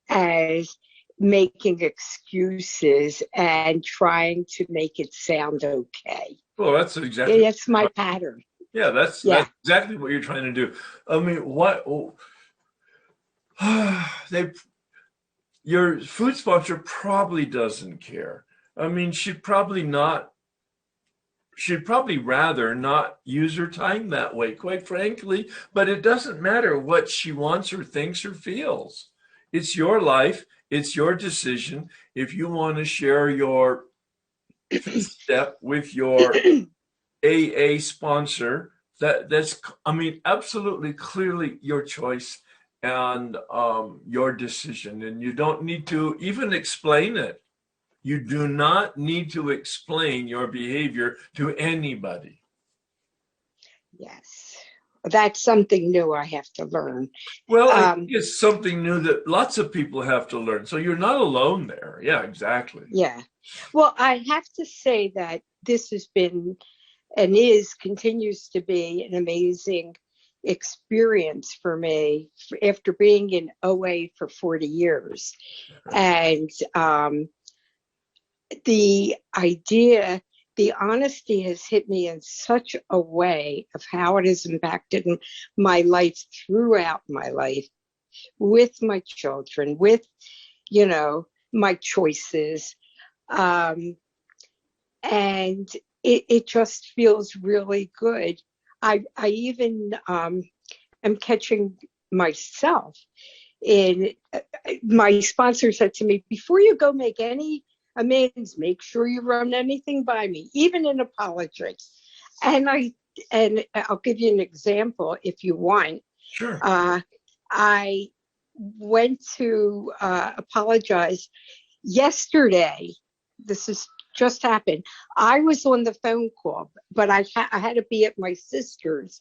as making excuses and trying to make it sound okay. Well, that's exactly. That's my pattern. Yeah, that's exactly what you're trying to do. I mean, your food sponsor probably doesn't care. I mean, she'd probably rather not use her time that way, quite frankly, but it doesn't matter what she wants or thinks or feels. It's your life. It's your decision. If you want to share your step with your AA sponsor, that's absolutely clearly your choice and your decision, and you don't need to even explain it. You do not need to explain your behavior to anybody. Yes, that's something new I have to learn. Well, it's something new that lots of people have to learn, so you're not alone there. Yeah, exactly. Yeah, well, I have to say that this has been and continues to be an amazing experience for me after being in OA for 40 years. And the idea the honesty has hit me in such a way of how it has impacted my life throughout my life, with my children, with, my choices. And it just feels really good. I even am catching myself in, my sponsor said to me, before you go make any amends, make sure you run anything by me, even an apology. And I'll give you an example if you want. Sure. I went to apologize yesterday. This has just happened. I was on the phone call, but I had to be at my sister's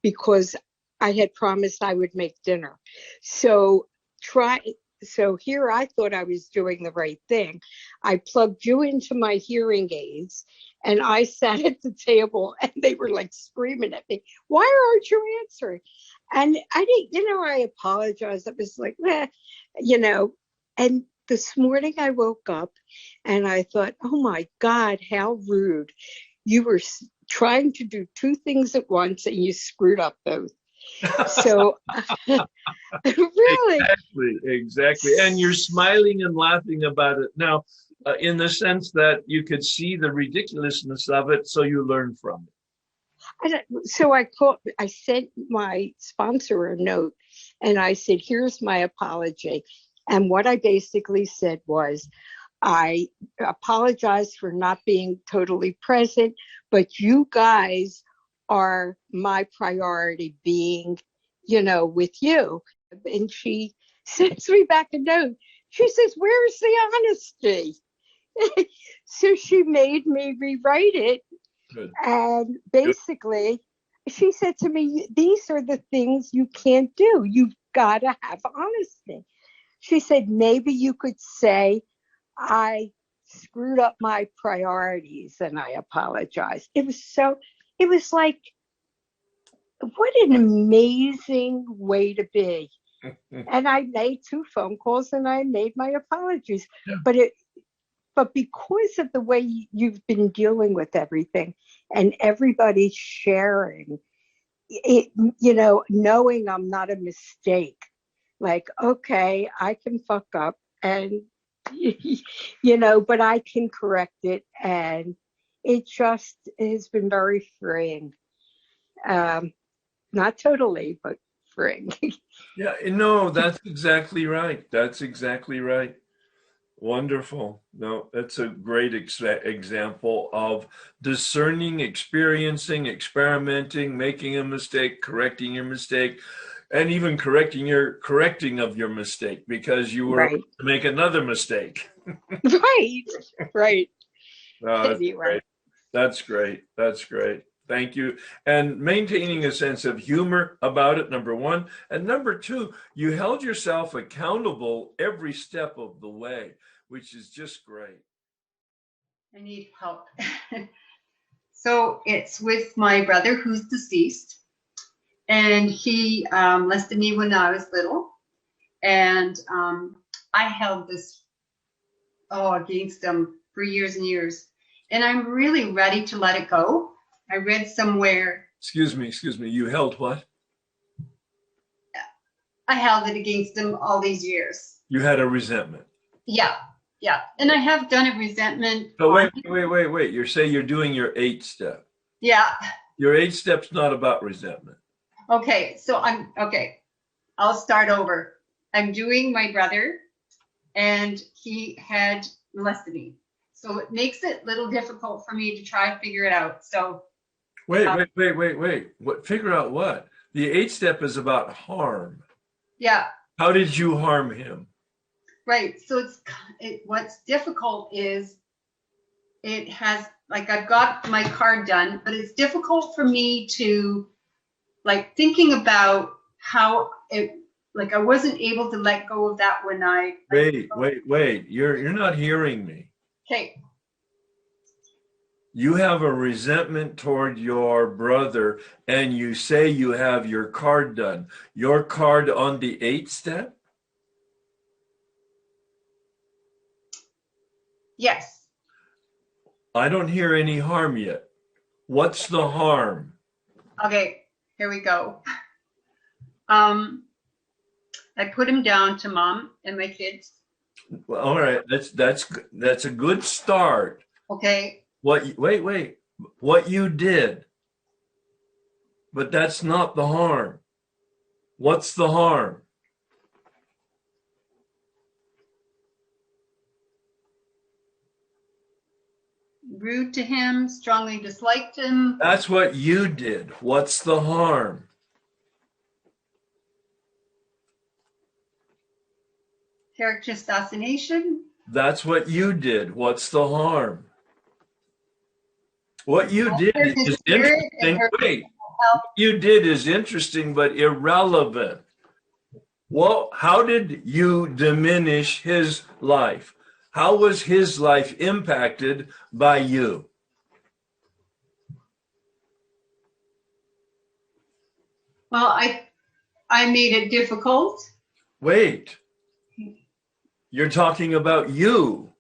because I had promised I would make dinner. So here I thought I was doing the right thing. I plugged you into my hearing aids and I sat at the table and they were like screaming at me, why aren't you answering? And I didn't, I apologized. I was like, and this morning I woke up and I thought, oh my God, how rude. You were trying to do two things at once and you screwed up both. So really, exactly. And you're smiling and laughing about it now, in the sense that you could see the ridiculousness of it, so you learn from it. So I sent my sponsor a note and I said, here's my apology. And what I basically said was, I apologize for not being totally present, but you guys are my priority, being, with you. And she sends me back a note. She says, where's the honesty? So she made me rewrite it. Good. And basically, she said to me, these are the things you can't do. You've got to have honesty. She said, maybe you could say, I screwed up my priorities and I apologize. It was like, what an amazing way to be. And I made 2 phone calls and I made my apologies. Yeah. But because of the way you've been dealing with everything and everybody sharing it, knowing I'm not a mistake, like, okay, I can fuck up and, but I can correct it. And it just has been very freeing. Not totally, but freeing. Yeah, no, that's exactly right. That's exactly right. Wonderful. No, that's a great example of discerning, experiencing, experimenting, making a mistake, correcting your mistake, and even correcting of your mistake because you were Right. about to make another mistake. Right. No, that's Anyway. great. That's great. That's great. Thank you. And maintaining a sense of humor about it, number one. And number two, you held yourself accountable every step of the way, which is just great. I need help. So it's with my brother who's deceased. And he molested me when I was little. And I held this against him for years and years. And I'm really ready to let it go. I read somewhere. Excuse me. You held what? I held it against him all these years. You had a resentment. Yeah. And I have done a resentment. But wait. You're saying you're doing your 8-step. Yeah. Your 8-step's not about resentment. Okay. So I'll start over. I'm doing my brother and he had molested me. So it makes it a little difficult for me to try to figure it out. So Wait. What? Figure out what? The 8-step is about harm. Yeah. How did you harm him? Right. So what's difficult is it has, like, I've got my card done, but it's difficult for me to, like, thinking about how it, like, I wasn't able to let go of that when I. Wait. You're not hearing me. Okay. You have a resentment toward your brother and you say you have your card done. Your card on the 8-step? Yes. I don't hear any harm yet. What's the harm? Okay, here we go. I put him down to mom and my kids. Well, all right, that's a good start. Okay. Wait. What you did. But that's not the harm. What's the harm? Rude to him, strongly disliked him. That's what you did. What's the harm? Character assassination. That's what you did. What's the harm? What you did Hurt his is spirit and interesting. hurt his Wait, health. what you did is interesting but irrelevant. Well, how did you diminish his life? How was his life impacted by you? Well, I made it difficult. Wait, you're talking about you.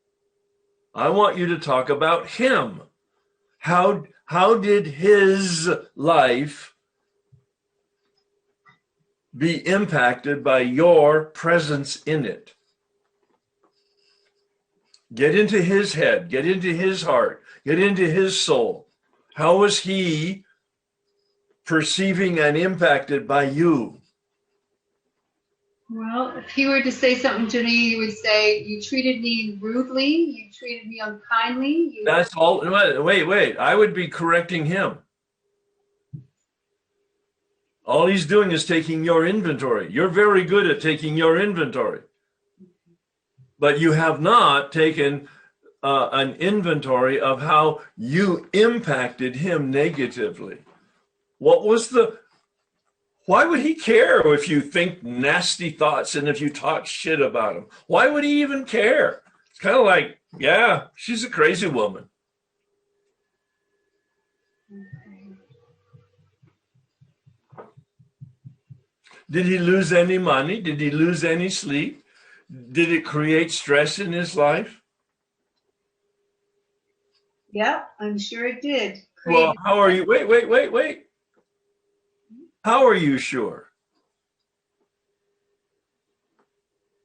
I want you to talk about him. How did his life be impacted by your presence in it? Get into his head, get into his heart, get into his soul. How was he perceiving and impacted by you? Well, if he were to say something to me, he would say, "You treated me rudely. You treated me unkindly." That's all. Wait. I would be correcting him. All he's doing is taking your inventory. You're very good at taking your inventory. But you have not taken an inventory of how you impacted him negatively. Why would he care if you think nasty thoughts and if you talk shit about him? Why would he even care? It's kind of like, yeah, she's a crazy woman. Did he lose any money? Did he lose any sleep? Did it create stress in his life? Yeah, I'm sure it did. Well, how are you? Wait. How are you sure?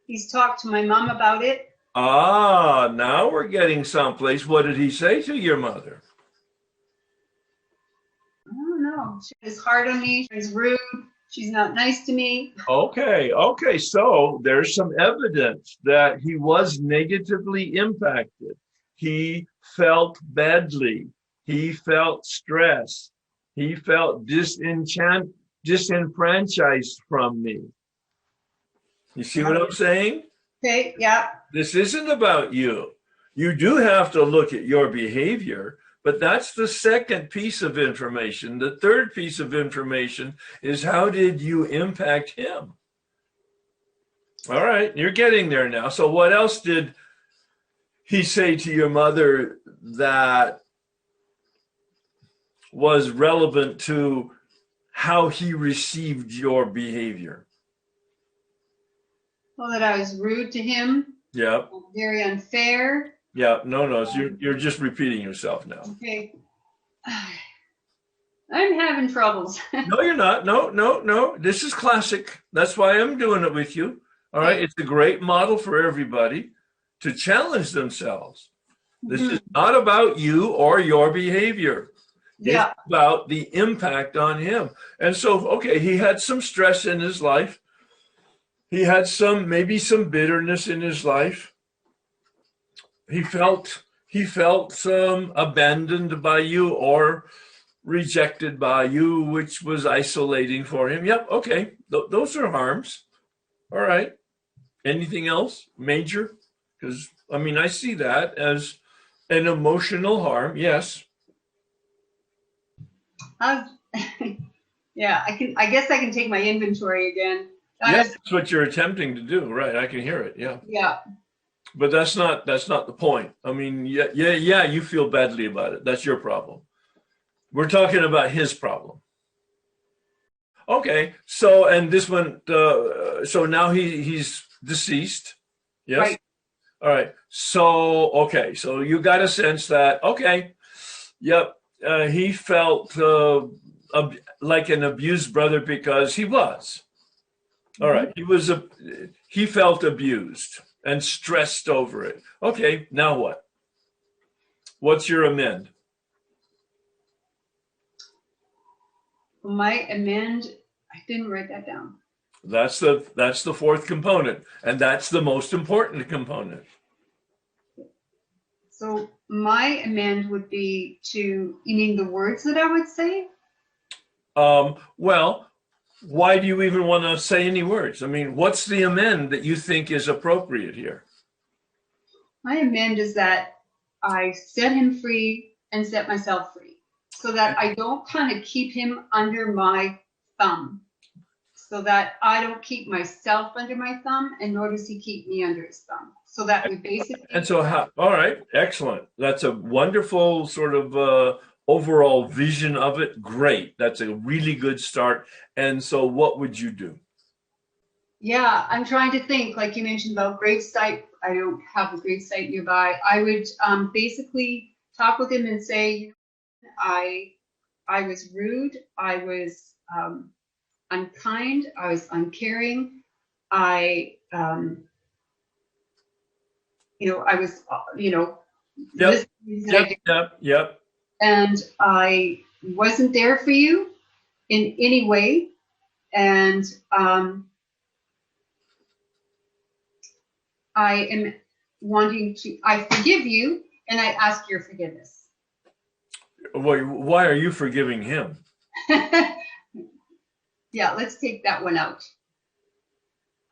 He's talked to my mom about it. Ah, now we're getting someplace. What did he say to your mother? I don't know. She was hard on me. She's rude. She's not nice to me. Okay. So there's some evidence that he was negatively impacted. He felt badly. He felt stress. He felt disenfranchised from me. You see what I'm saying? Okay, yeah. This isn't about you. You do have to look at your behavior, but that's the second piece of information. The third piece of information is how did you impact him? All right, you're getting there now. So what else did he say to your mother that was relevant to how he received your behavior? Well, that I was rude to him. Yep. Very unfair. Yeah, no, so you're just repeating yourself now. Okay. I'm having troubles. No, you're not. No. This is classic. That's why I'm doing it with you. All right. It's a great model for everybody to challenge themselves. This is not about you or your behavior. Yeah. It's about the impact on him. And so, okay, he had some stress in his life. He had maybe some bitterness in his life. He felt abandoned by you or rejected by you, which was isolating for him. Yep, okay, those are harms. All right. Anything else major? Because, I see that as an emotional harm, yes. Yeah, I guess I can take my inventory again. Yes, that's what you're attempting to do, right? I can hear it, yeah. Yeah. But that's not the point. Yeah, you feel badly about it. That's your problem. We're talking about his problem. Okay, so and this one, so now he's deceased. Yes. Right. All right. So, okay. So you got a sense that, okay, yep, he felt like an abused brother because he was. All right. He felt abused and stressed over it. Okay. Now what? What's your amend? My amend, I didn't write that down. That's the fourth component, and that's the most important component. So my amend would be you mean the words that I would say? Well, why do you even want to say any words? I mean, what's the amend that you think is appropriate here? My amend is that I set him free and set myself free so that I don't kind of keep him under my thumb, so that I don't keep myself under my thumb, and nor does he keep me under his thumb. So that we basically. And so, all right, excellent. That's a wonderful sort of overall vision of it. Great. That's a really good start. And so, what would you do? Yeah, I'm trying to think, like you mentioned about gravesite. I don't have a gravesite nearby. I would basically talk with him and say, I was rude. I was unkind. I was uncaring. I was, Yep. And I wasn't there for you in any way. And I forgive you, and I ask your forgiveness. Why are you forgiving him? Yeah, let's take that one out.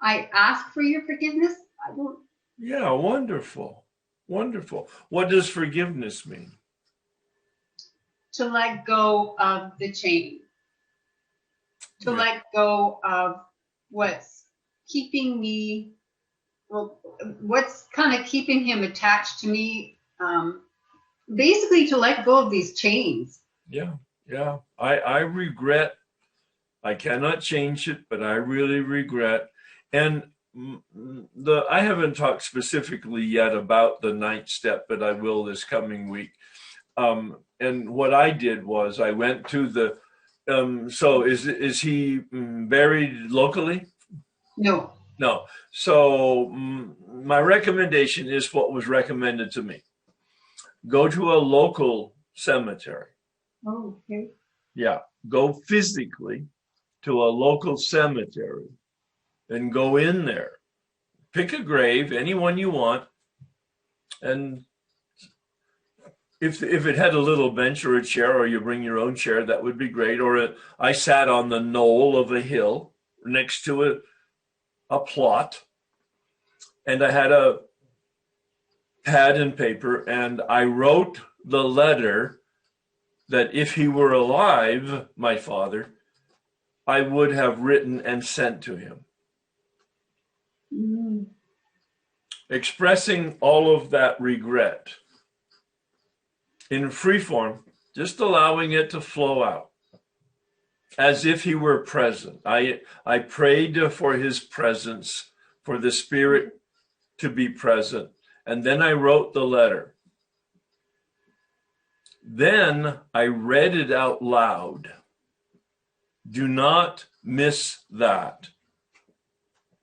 I ask for your forgiveness. I don't. Yeah, wonderful. Wonderful. What does forgiveness mean? To let go of the chain. To let go of what's keeping me, what's kind of keeping him attached to me. Basically, to let go of these chains. Yeah. I regret. I cannot change it, but I really regret. And I haven't talked specifically yet about the 9th step, but I will this coming week. And what I did was I went to the. So is he buried locally? No. No. So my recommendation is what was recommended to me. Go to a local cemetery. Oh, okay. Yeah. Go physically to a local cemetery and go in there. Pick a grave, any one you want. And if it had a little bench or a chair, or you bring your own chair, that would be great. Or I sat on the knoll of a hill next to a plot, and I had a pad and paper, and I wrote the letter that if he were alive, my father, I would have written and sent to him. Mm. Expressing all of that regret in free form, just allowing it to flow out as if he were present. I prayed for his presence, for the Spirit to be present. And then I wrote the letter. Then I read it out loud. Do not miss that.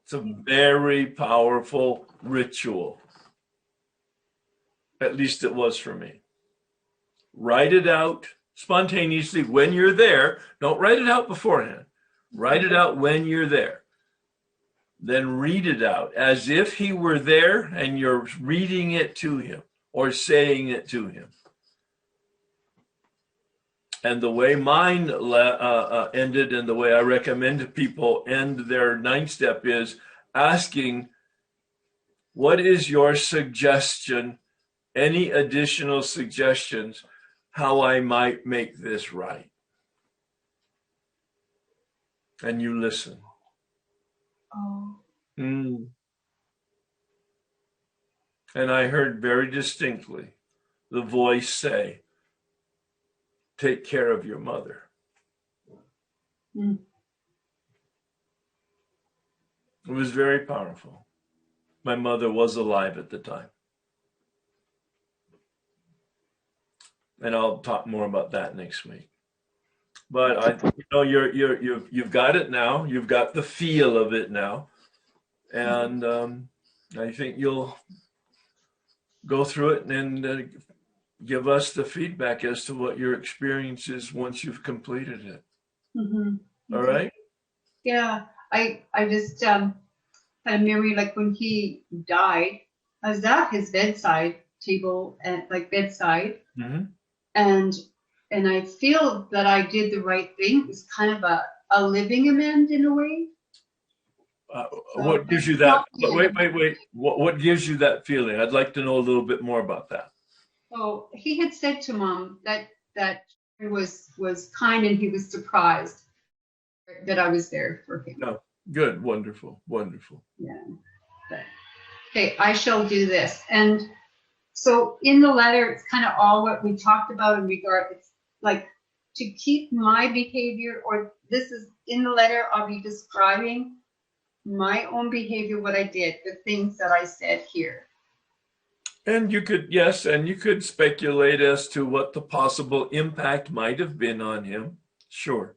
It's a very powerful ritual. At least it was for me. Write it out spontaneously when you're there. Don't write it out beforehand. Write it out when you're there. Then read it out as if he were there and you're reading it to him or saying it to him. And the way mine ended, and the way I recommend people end their 9th step, is asking, what is your suggestion? Any additional suggestions how I might make this right? And you listen. Oh. And I heard very distinctly the voice say, take care of your mother. Mm. It was very powerful. My mother was alive at the time. And I'll talk more about that next week. But you've got it now. You've got the feel of it now. And I think you'll go through it and give us the feedback as to what your experience is once you've completed it. Mm-hmm. All right? Yeah. I just had a memory, like when he died, I was at his bedside table and bedside. Mm-hmm. And I feel that I did the right thing. It was kind of a living amend in a way. What gives you that? Wait. What gives you that feeling? I'd like to know a little bit more about that. Oh, he had said to Mom that he was kind, and he was surprised that I was there for him. Oh, good, wonderful. Yeah. But, okay, I shall do this. And so in the letter, it's kind of all what we talked about in regard. It's like to keep my behavior, or this is in the letter, I'll be describing my own behavior, what I did, the things that I said here. And you could speculate as to what the possible impact might have been on him. Sure.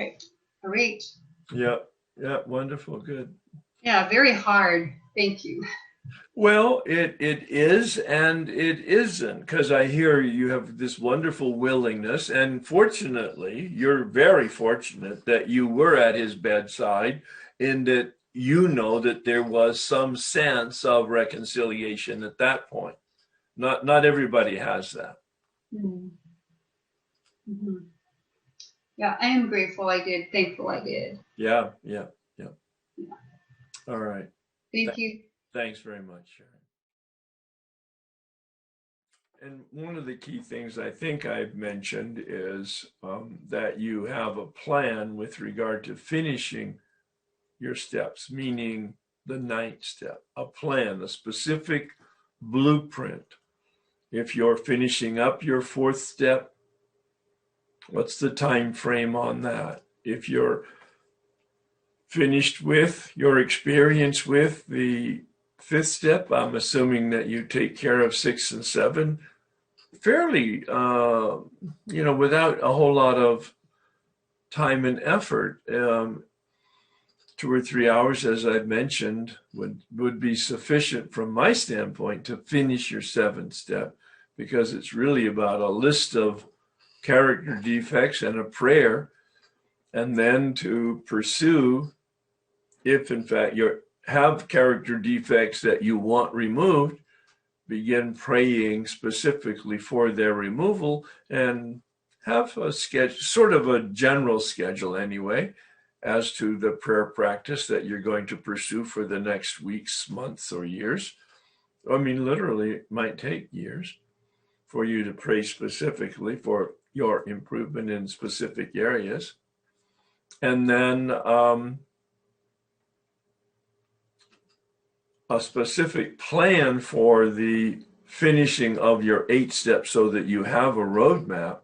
Okay. Great. Yeah, wonderful, good. Yeah, very hard. Thank you. Well, it is and it isn't, because I hear you have this wonderful willingness, and fortunately, you're very fortunate that you were at his bedside, in that you know that there was some sense of reconciliation at that point. Not everybody has that. Mm-hmm. Mm-hmm. Yeah, I am grateful I did. Thankful I did. Yeah. All right. Thank you. Thanks very much, Sharon. And one of the key things I think I've mentioned is that you have a plan with regard to finishing your steps, meaning the 9th step, a plan, a specific blueprint. If you're finishing up your 4th step, what's the time frame on that? If you're finished with your experience with the 5th step, I'm assuming that you take care of 6 and 7 fairly, without a whole lot of time and effort. 2 or 3 hours, as I've mentioned, would be sufficient from my standpoint to finish your 7th step, because it's really about a list of character defects and a prayer, and then to pursue, if in fact you have character defects that you want removed, begin praying specifically for their removal, and have a schedule, sort of a general schedule anyway, as to the prayer practice that you're going to pursue for the next weeks, months, or years. I mean, literally, it might take years for you to pray specifically for your improvement in specific areas. And then a specific plan for the finishing of your 8th step, so that you have a roadmap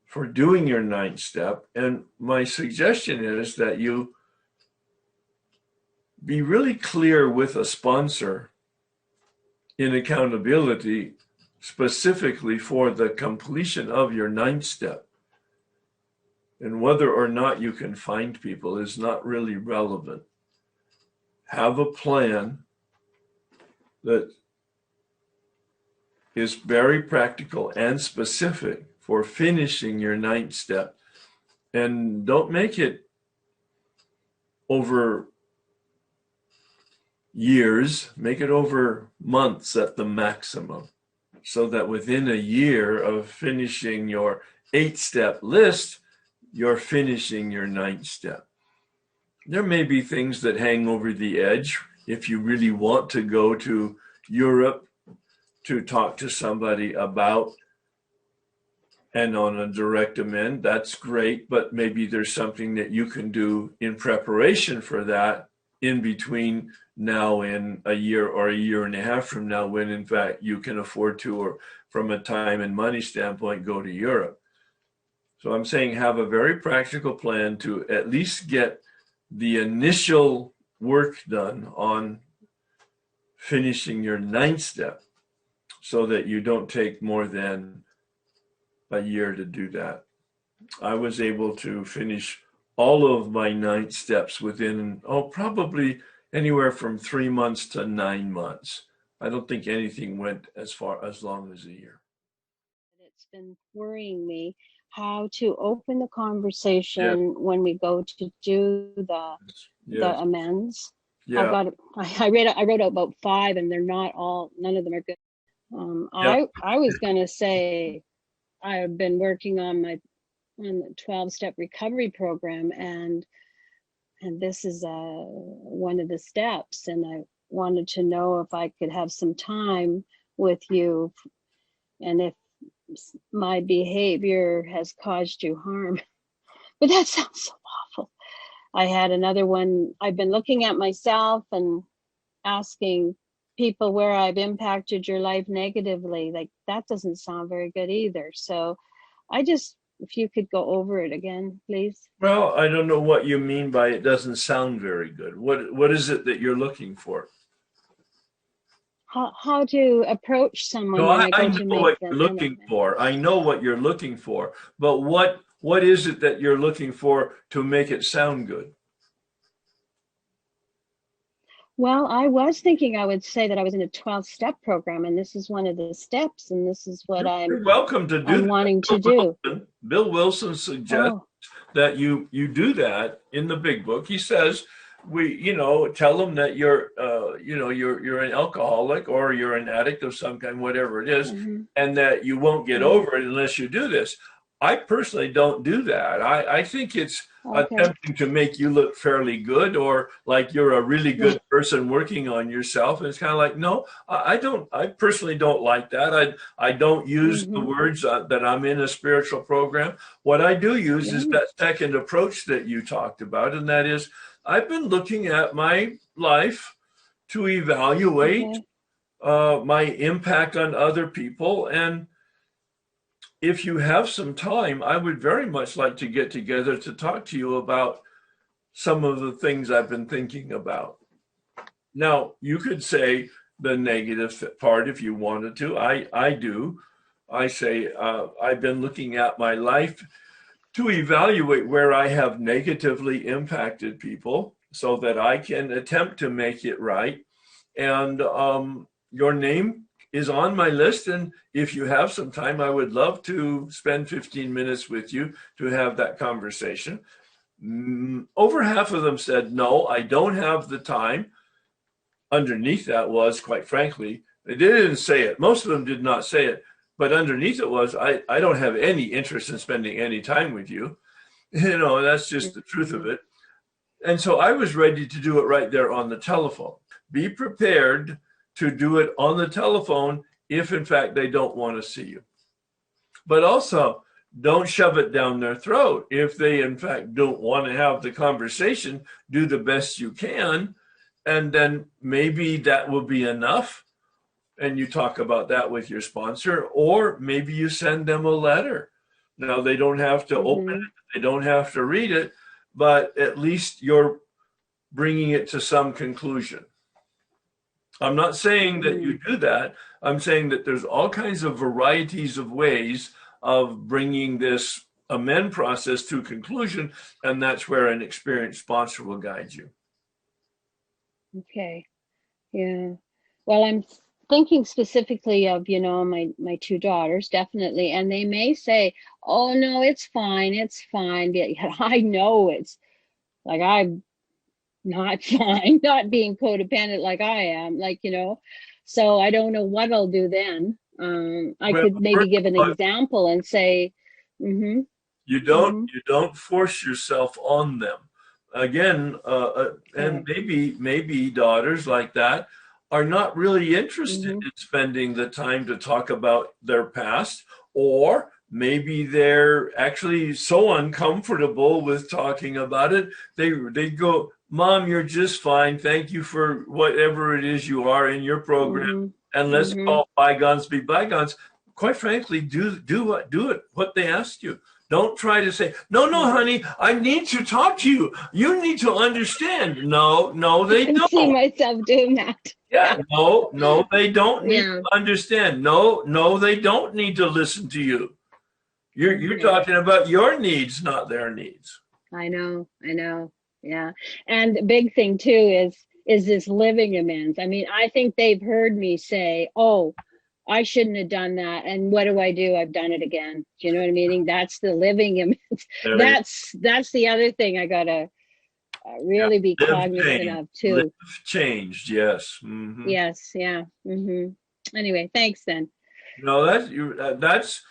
for doing your 9th step. And my suggestion is that you be really clear with a sponsor in accountability, specifically for the completion of your 9th step. And whether or not you can find people is not really relevant. Have a plan that is very practical and specific for finishing your 9th step. And don't make it over years, make it over months at the maximum, so that within a year of finishing your 8th step list, you're finishing your 9th step. There may be things that hang over the edge. If you really want to go to Europe to talk to somebody about and on a direct amend, that's great, but maybe there's something that you can do in preparation for that in between now and a year or a year and a half from now, when in fact you can afford to, or from a time and money standpoint, go to Europe. So I'm saying have a very practical plan to at least get the initial work done on finishing your 9th step so that you don't take more than a year to do that. I was able to finish all of my 9 steps within, probably anywhere from 3 months to 9 months. I don't think anything went as long as a year. It's been worrying me how to open the conversation when we go to do the amends. Yeah. I wrote out about 5, and they're not all, none of them are good. I was going to say I've been working on the 12-step recovery program, and this is one of the steps, and I wanted to know if I could have some time with you, and if my behavior has caused you harm. But that sounds so awful. I had another one. I've been looking at myself and asking people where I've impacted your life negatively. Like, that doesn't sound very good either. So if you could go over it again, please. Well, I don't know what you mean by it doesn't sound very good. What is it that you're looking for? How to approach someone. No, when I know what you're looking for. I know what you're looking for. But what is it that you're looking for to make it sound good? Well, I was thinking I would say that I was in a 12-step program, and this is one of the steps, and this is what You're welcome to do. I'm wanting to do. Bill Wilson suggests that you do that in the big book. He says, tell them that you're an alcoholic or you're an addict of some kind, whatever it is, and that you won't get over it unless you do this. I personally don't do that. I think it's attempting to make you look fairly good, or like you're a really good person working on yourself. And it's kind of like, no, I personally don't like that. I don't use the words that I'm in a spiritual program. What I do use is that second approach that you talked about. And that is, I've been looking at my life to evaluate my impact on other people. And if you have some time, I would very much like to get together to talk to you about some of the things I've been thinking about. Now, you could say the negative part if you wanted to. I do. I say I've been looking at my life to evaluate where I have negatively impacted people so that I can attempt to make it right. And your name is on my list. And if you have some time, I would love to spend 15 minutes with you to have that conversation. Over half of them said, no, I don't have the time. Underneath that was, quite frankly, they didn't say it. Most of them did not say it. But underneath it was, I don't have any interest in spending any time with you. That's just the truth of it. And so I was ready to do it right there on the telephone. Be prepared to do it on the telephone if, in fact, they don't want to see you. But also, don't shove it down their throat. If they, in fact, don't want to have the conversation, do the best you can. And then maybe that will be enough. And you talk about that with your sponsor, or maybe you send them a letter. Now, they don't have to open it, they don't have to read it, but at least you're bringing it to some conclusion. I'm not saying that you do that. I'm saying that there's all kinds of varieties of ways of bringing this amend process to conclusion, and that's where an experienced sponsor will guide you. Okay. Yeah. Well, I'm thinking specifically of, my 2 daughters, definitely. And they may say, oh, no, it's fine. It's fine. Yet I know it's like, I'm not fine, not being codependent like I am, so I don't know what I'll do then. I could maybe give an example and say, you don't force yourself on them. Again, and maybe daughters like that are not really interested in spending the time to talk about their past, or maybe they're actually so uncomfortable with talking about it, they go, Mom, you're just fine. Thank you for whatever it is you are in your program. And let's call bygones be bygones. quite frankly, do what they asked you. Don't try to say, no, honey, I need to talk to you. You need to understand. No, they I see don't. myself doing that. Yeah, no, they don't need Yeah. to understand. No, they don't need to listen to you. You're talking about your needs, not their needs. I know. Yeah. And the big thing too is this living amends. I mean, I think they've heard me say, oh, I shouldn't have done that. And what do? I've done it again. Do you know what I mean? That's the living amends. That's the other thing I gotta really be cognizant of too. Live changed, yes. Mm-hmm. Yes, yeah. Anyway, thanks then. No, that's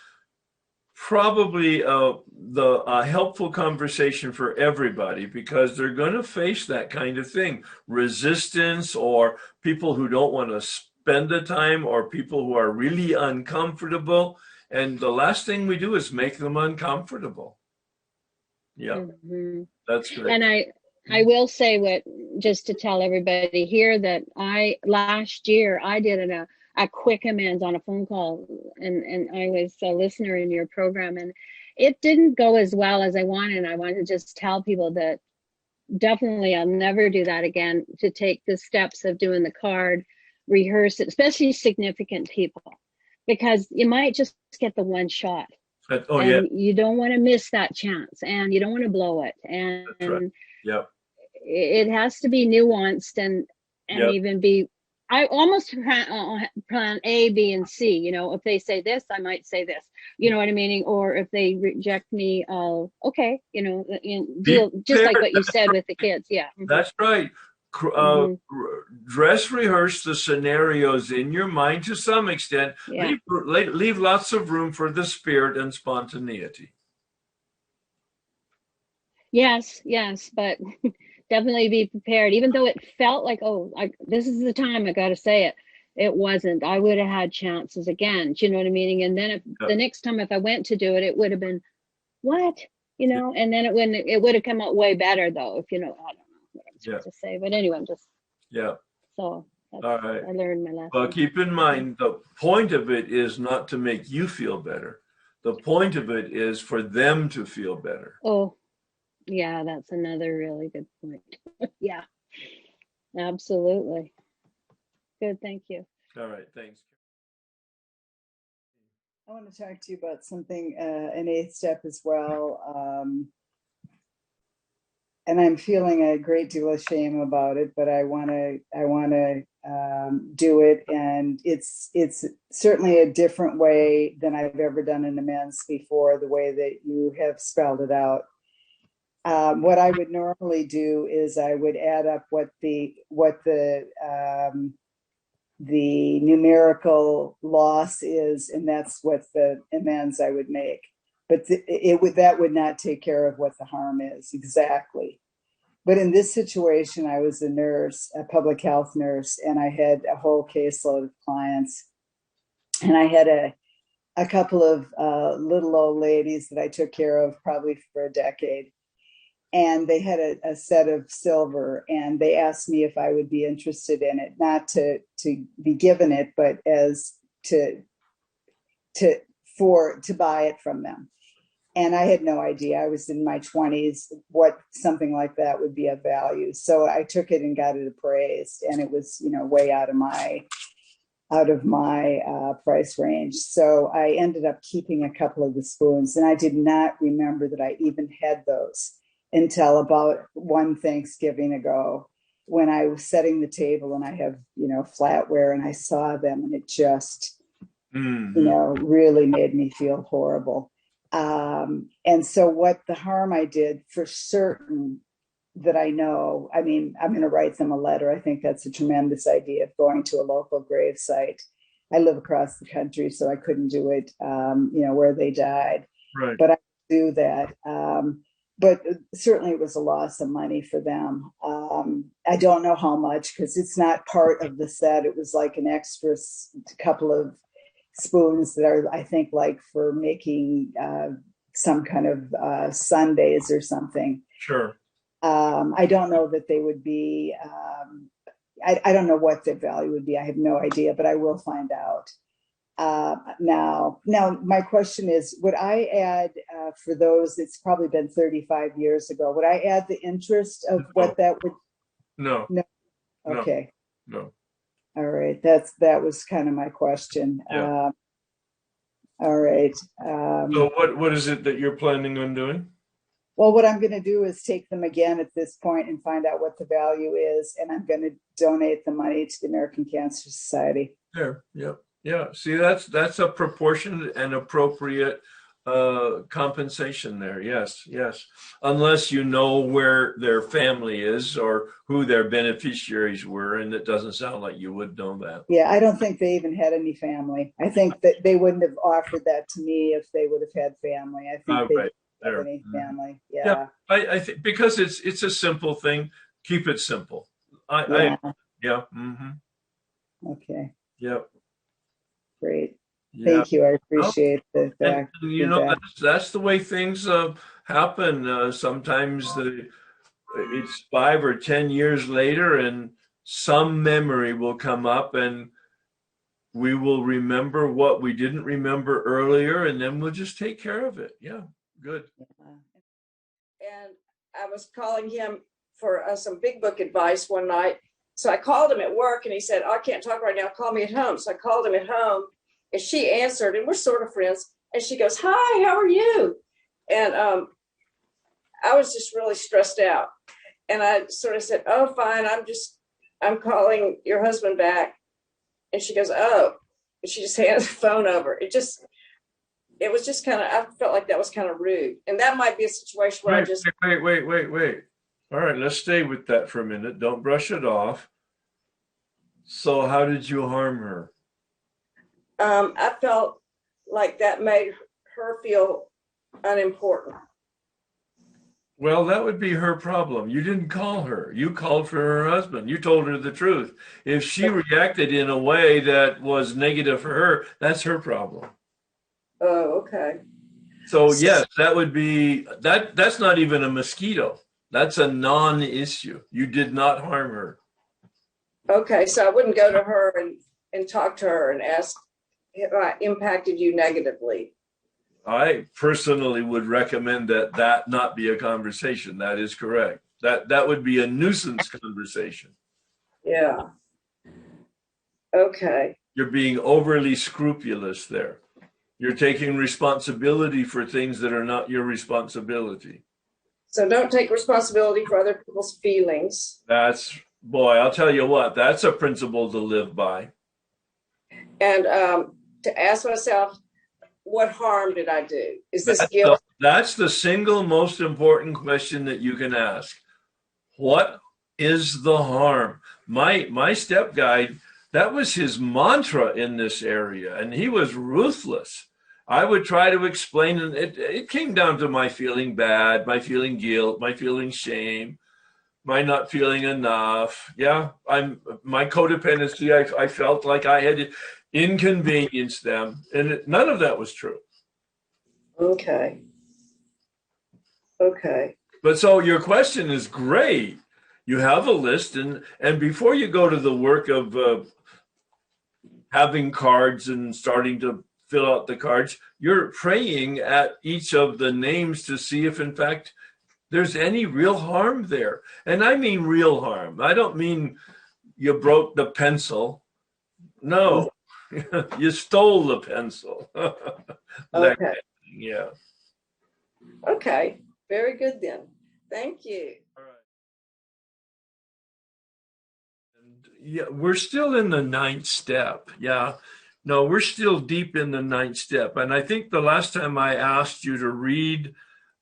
probably a helpful conversation for everybody, because they're going to face that kind of thing, resistance, or people who don't want to spend the time, or people who are really uncomfortable, and the last thing we do is make them uncomfortable. Yeah. That's great. And I will say, just to tell everybody here, that last year I did a quick amends on a phone call, and I was a listener in your program, and it didn't go as well as I wanted. And I wanted to just tell people that definitely I'll never do that again, to take the steps of doing the card, rehearse it, especially significant people, because you might just get the one shot. You don't want to miss that chance, and you don't want to blow it. And that's right. Yep. It has to be nuanced and even be, I almost plan A, B, and C. You know, if they say this, I might say this. You know what I mean? Or if they reject me, I'll, okay, deal just like what you said with the kids. Yeah. That's right. Dress rehearse the scenarios in your mind to some extent. Yeah. Leave lots of room for the spirit and spontaneity. Yes, but definitely be prepared. Even though it felt like, this is the time I got to say it. It wasn't. I would have had chances again. Do you know what I mean? And then the next time, if I went to do it, it would have been, what? And then it would have come out way better, though, if I don't know what I'm supposed to say. But anyway, so all right. I learned my lesson. Well, keep in mind, the point of it is not to make you feel better. The point of it is for them to feel better. Oh, yeah, that's another really good point. Yeah, absolutely. Good, thank you. All right, thanks. I want to talk to you about something, an 8th step as well. And I'm feeling a great deal of shame about it, but I want to do it. And it's certainly a different way than I've ever done an amends before, the way that you have spelled it out. What I would normally do is I would add up what the numerical loss is, and that's what the amends I would make. But that would not take care of what the harm is exactly. But in this situation, I was a nurse, a public health nurse, and I had a whole caseload of clients, and I had a couple of little old ladies that I took care of probably for a decade. And they had a set of silver, and they asked me if I would be interested in it, not to be given it, but as to buy it from them. And I had no idea. I was in my 20s what something like that would be of value. So I took it and got it appraised, and it was way out of my price range. So I ended up keeping a couple of the spoons, and I did not remember that I even had those until about one Thanksgiving ago, when I was setting the table, and I have, flatware, and I saw them, and it just, really made me feel horrible. And so what the harm I did, for certain, that I know, I mean, I'm going to write them a letter. I think that's a tremendous idea, of going to a local grave site. I live across the country, so I couldn't do it, where they died. Right. But I do that. But certainly it was a loss of money for them. I don't know how much, because it's not part of the set. It was like an extra couple of spoons that are, I think, like for making some kind of sundaes or something. Sure. I don't know that they would be, I don't know what the value would be. I have no idea, but I will find out. Now, my question is, would I add, for those, it's probably been 35 years ago, would I add the interest of what that would? No. No. Okay. No. All right. That was kind of my question. Yeah. All right. So what is it that you're planning on doing? Well, what I'm going to do is take them again at this point and find out what the value is, and I'm going to donate the money to the American Cancer Society. There. Yep. Yeah. See, that's a proportionate and appropriate compensation there. Yes. Unless you know where their family is or who their beneficiaries were, and it doesn't sound like you would know that. Yeah, I don't think they even had any family. I think that they wouldn't have offered that to me if they would have had family. I think they Right. didn't have any family. Yeah. I think because it's a simple thing. Keep it simple. Yeah. Okay. Yep. Great. Yeah. Thank you. I appreciate the And, feedback. that's the way things happen. Sometimes it's 5 or 10 years later, and some memory will come up, and we will remember what we didn't remember earlier, and then we'll just take care of it. Yeah, good. And I was calling him for some big book advice one night. So I called him at work, and he said, "Oh, I can't talk right now. Call me at home." So I called him at home, and she answered, and we're sort of friends. And she goes, "Hi, how are you?" And I was just really stressed out. And I sort of said, "Oh, fine. I'm calling your husband back." And she goes, "Oh," and she just handed the phone over. It was just kind of, I felt like that was kind of rude. And that might be a situation where Wait. All right, let's stay with that for a minute. Don't brush it off. So how did you harm her? I felt like that made her feel unimportant. Well, that would be her problem. You didn't call her. You called for her husband. You told her the truth. If she reacted in a way that was negative for her, that's her problem. Oh, okay. So yes, that would be that's not even a mosquito. That's a non-issue. You did not harm her. Okay, so I wouldn't go to her and talk to her and ask if I impacted you negatively. I personally would recommend that not be a conversation. That is correct. That would be a nuisance conversation. Yeah. Okay. You're being overly scrupulous there. You're taking responsibility for things that are not your responsibility. So don't take responsibility for other people's feelings. Boy, I'll tell you what, that's a principle to live by. And to ask myself, what harm did I do? Is this guilt? That's the single most important question that you can ask. What is the harm? My step guide, that was his mantra in this area, and he was ruthless. I would try to explain, and it came down to my feeling bad, my feeling guilt, my feeling shame, my not feeling enough. Yeah, my codependency, I felt like I had inconvenienced them, and none of that was true. Okay. But so your question is great. You have a list, and before you go to the work of having cards and starting to fill out the cards, you're praying at each of the names to see if, in fact, there's any real harm there. And I mean real harm. I don't mean you broke the pencil. No, you stole the pencil. Okay. Yeah. Okay. Very good then. Thank you. All right. And yeah, we're still in the 9th step. Yeah. No, we're still deep in the 9th step. And I think the last time I asked you to read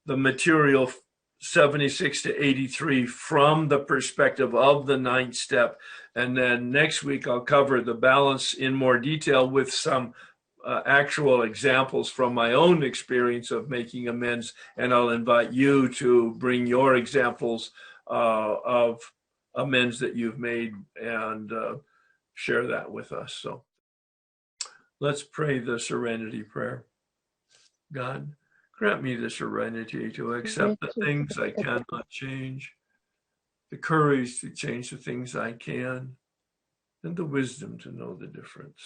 the material 76 to 83 from the perspective of the 9th step. And then next week, I'll cover the balance in more detail with some actual examples from my own experience of making amends. And I'll invite you to bring your examples of amends that you've made and share that with us. So let's pray the Serenity Prayer. God, grant me the serenity to accept the things I cannot change, the courage to change the things I can, and the wisdom to know the difference.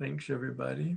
Thanks, everybody.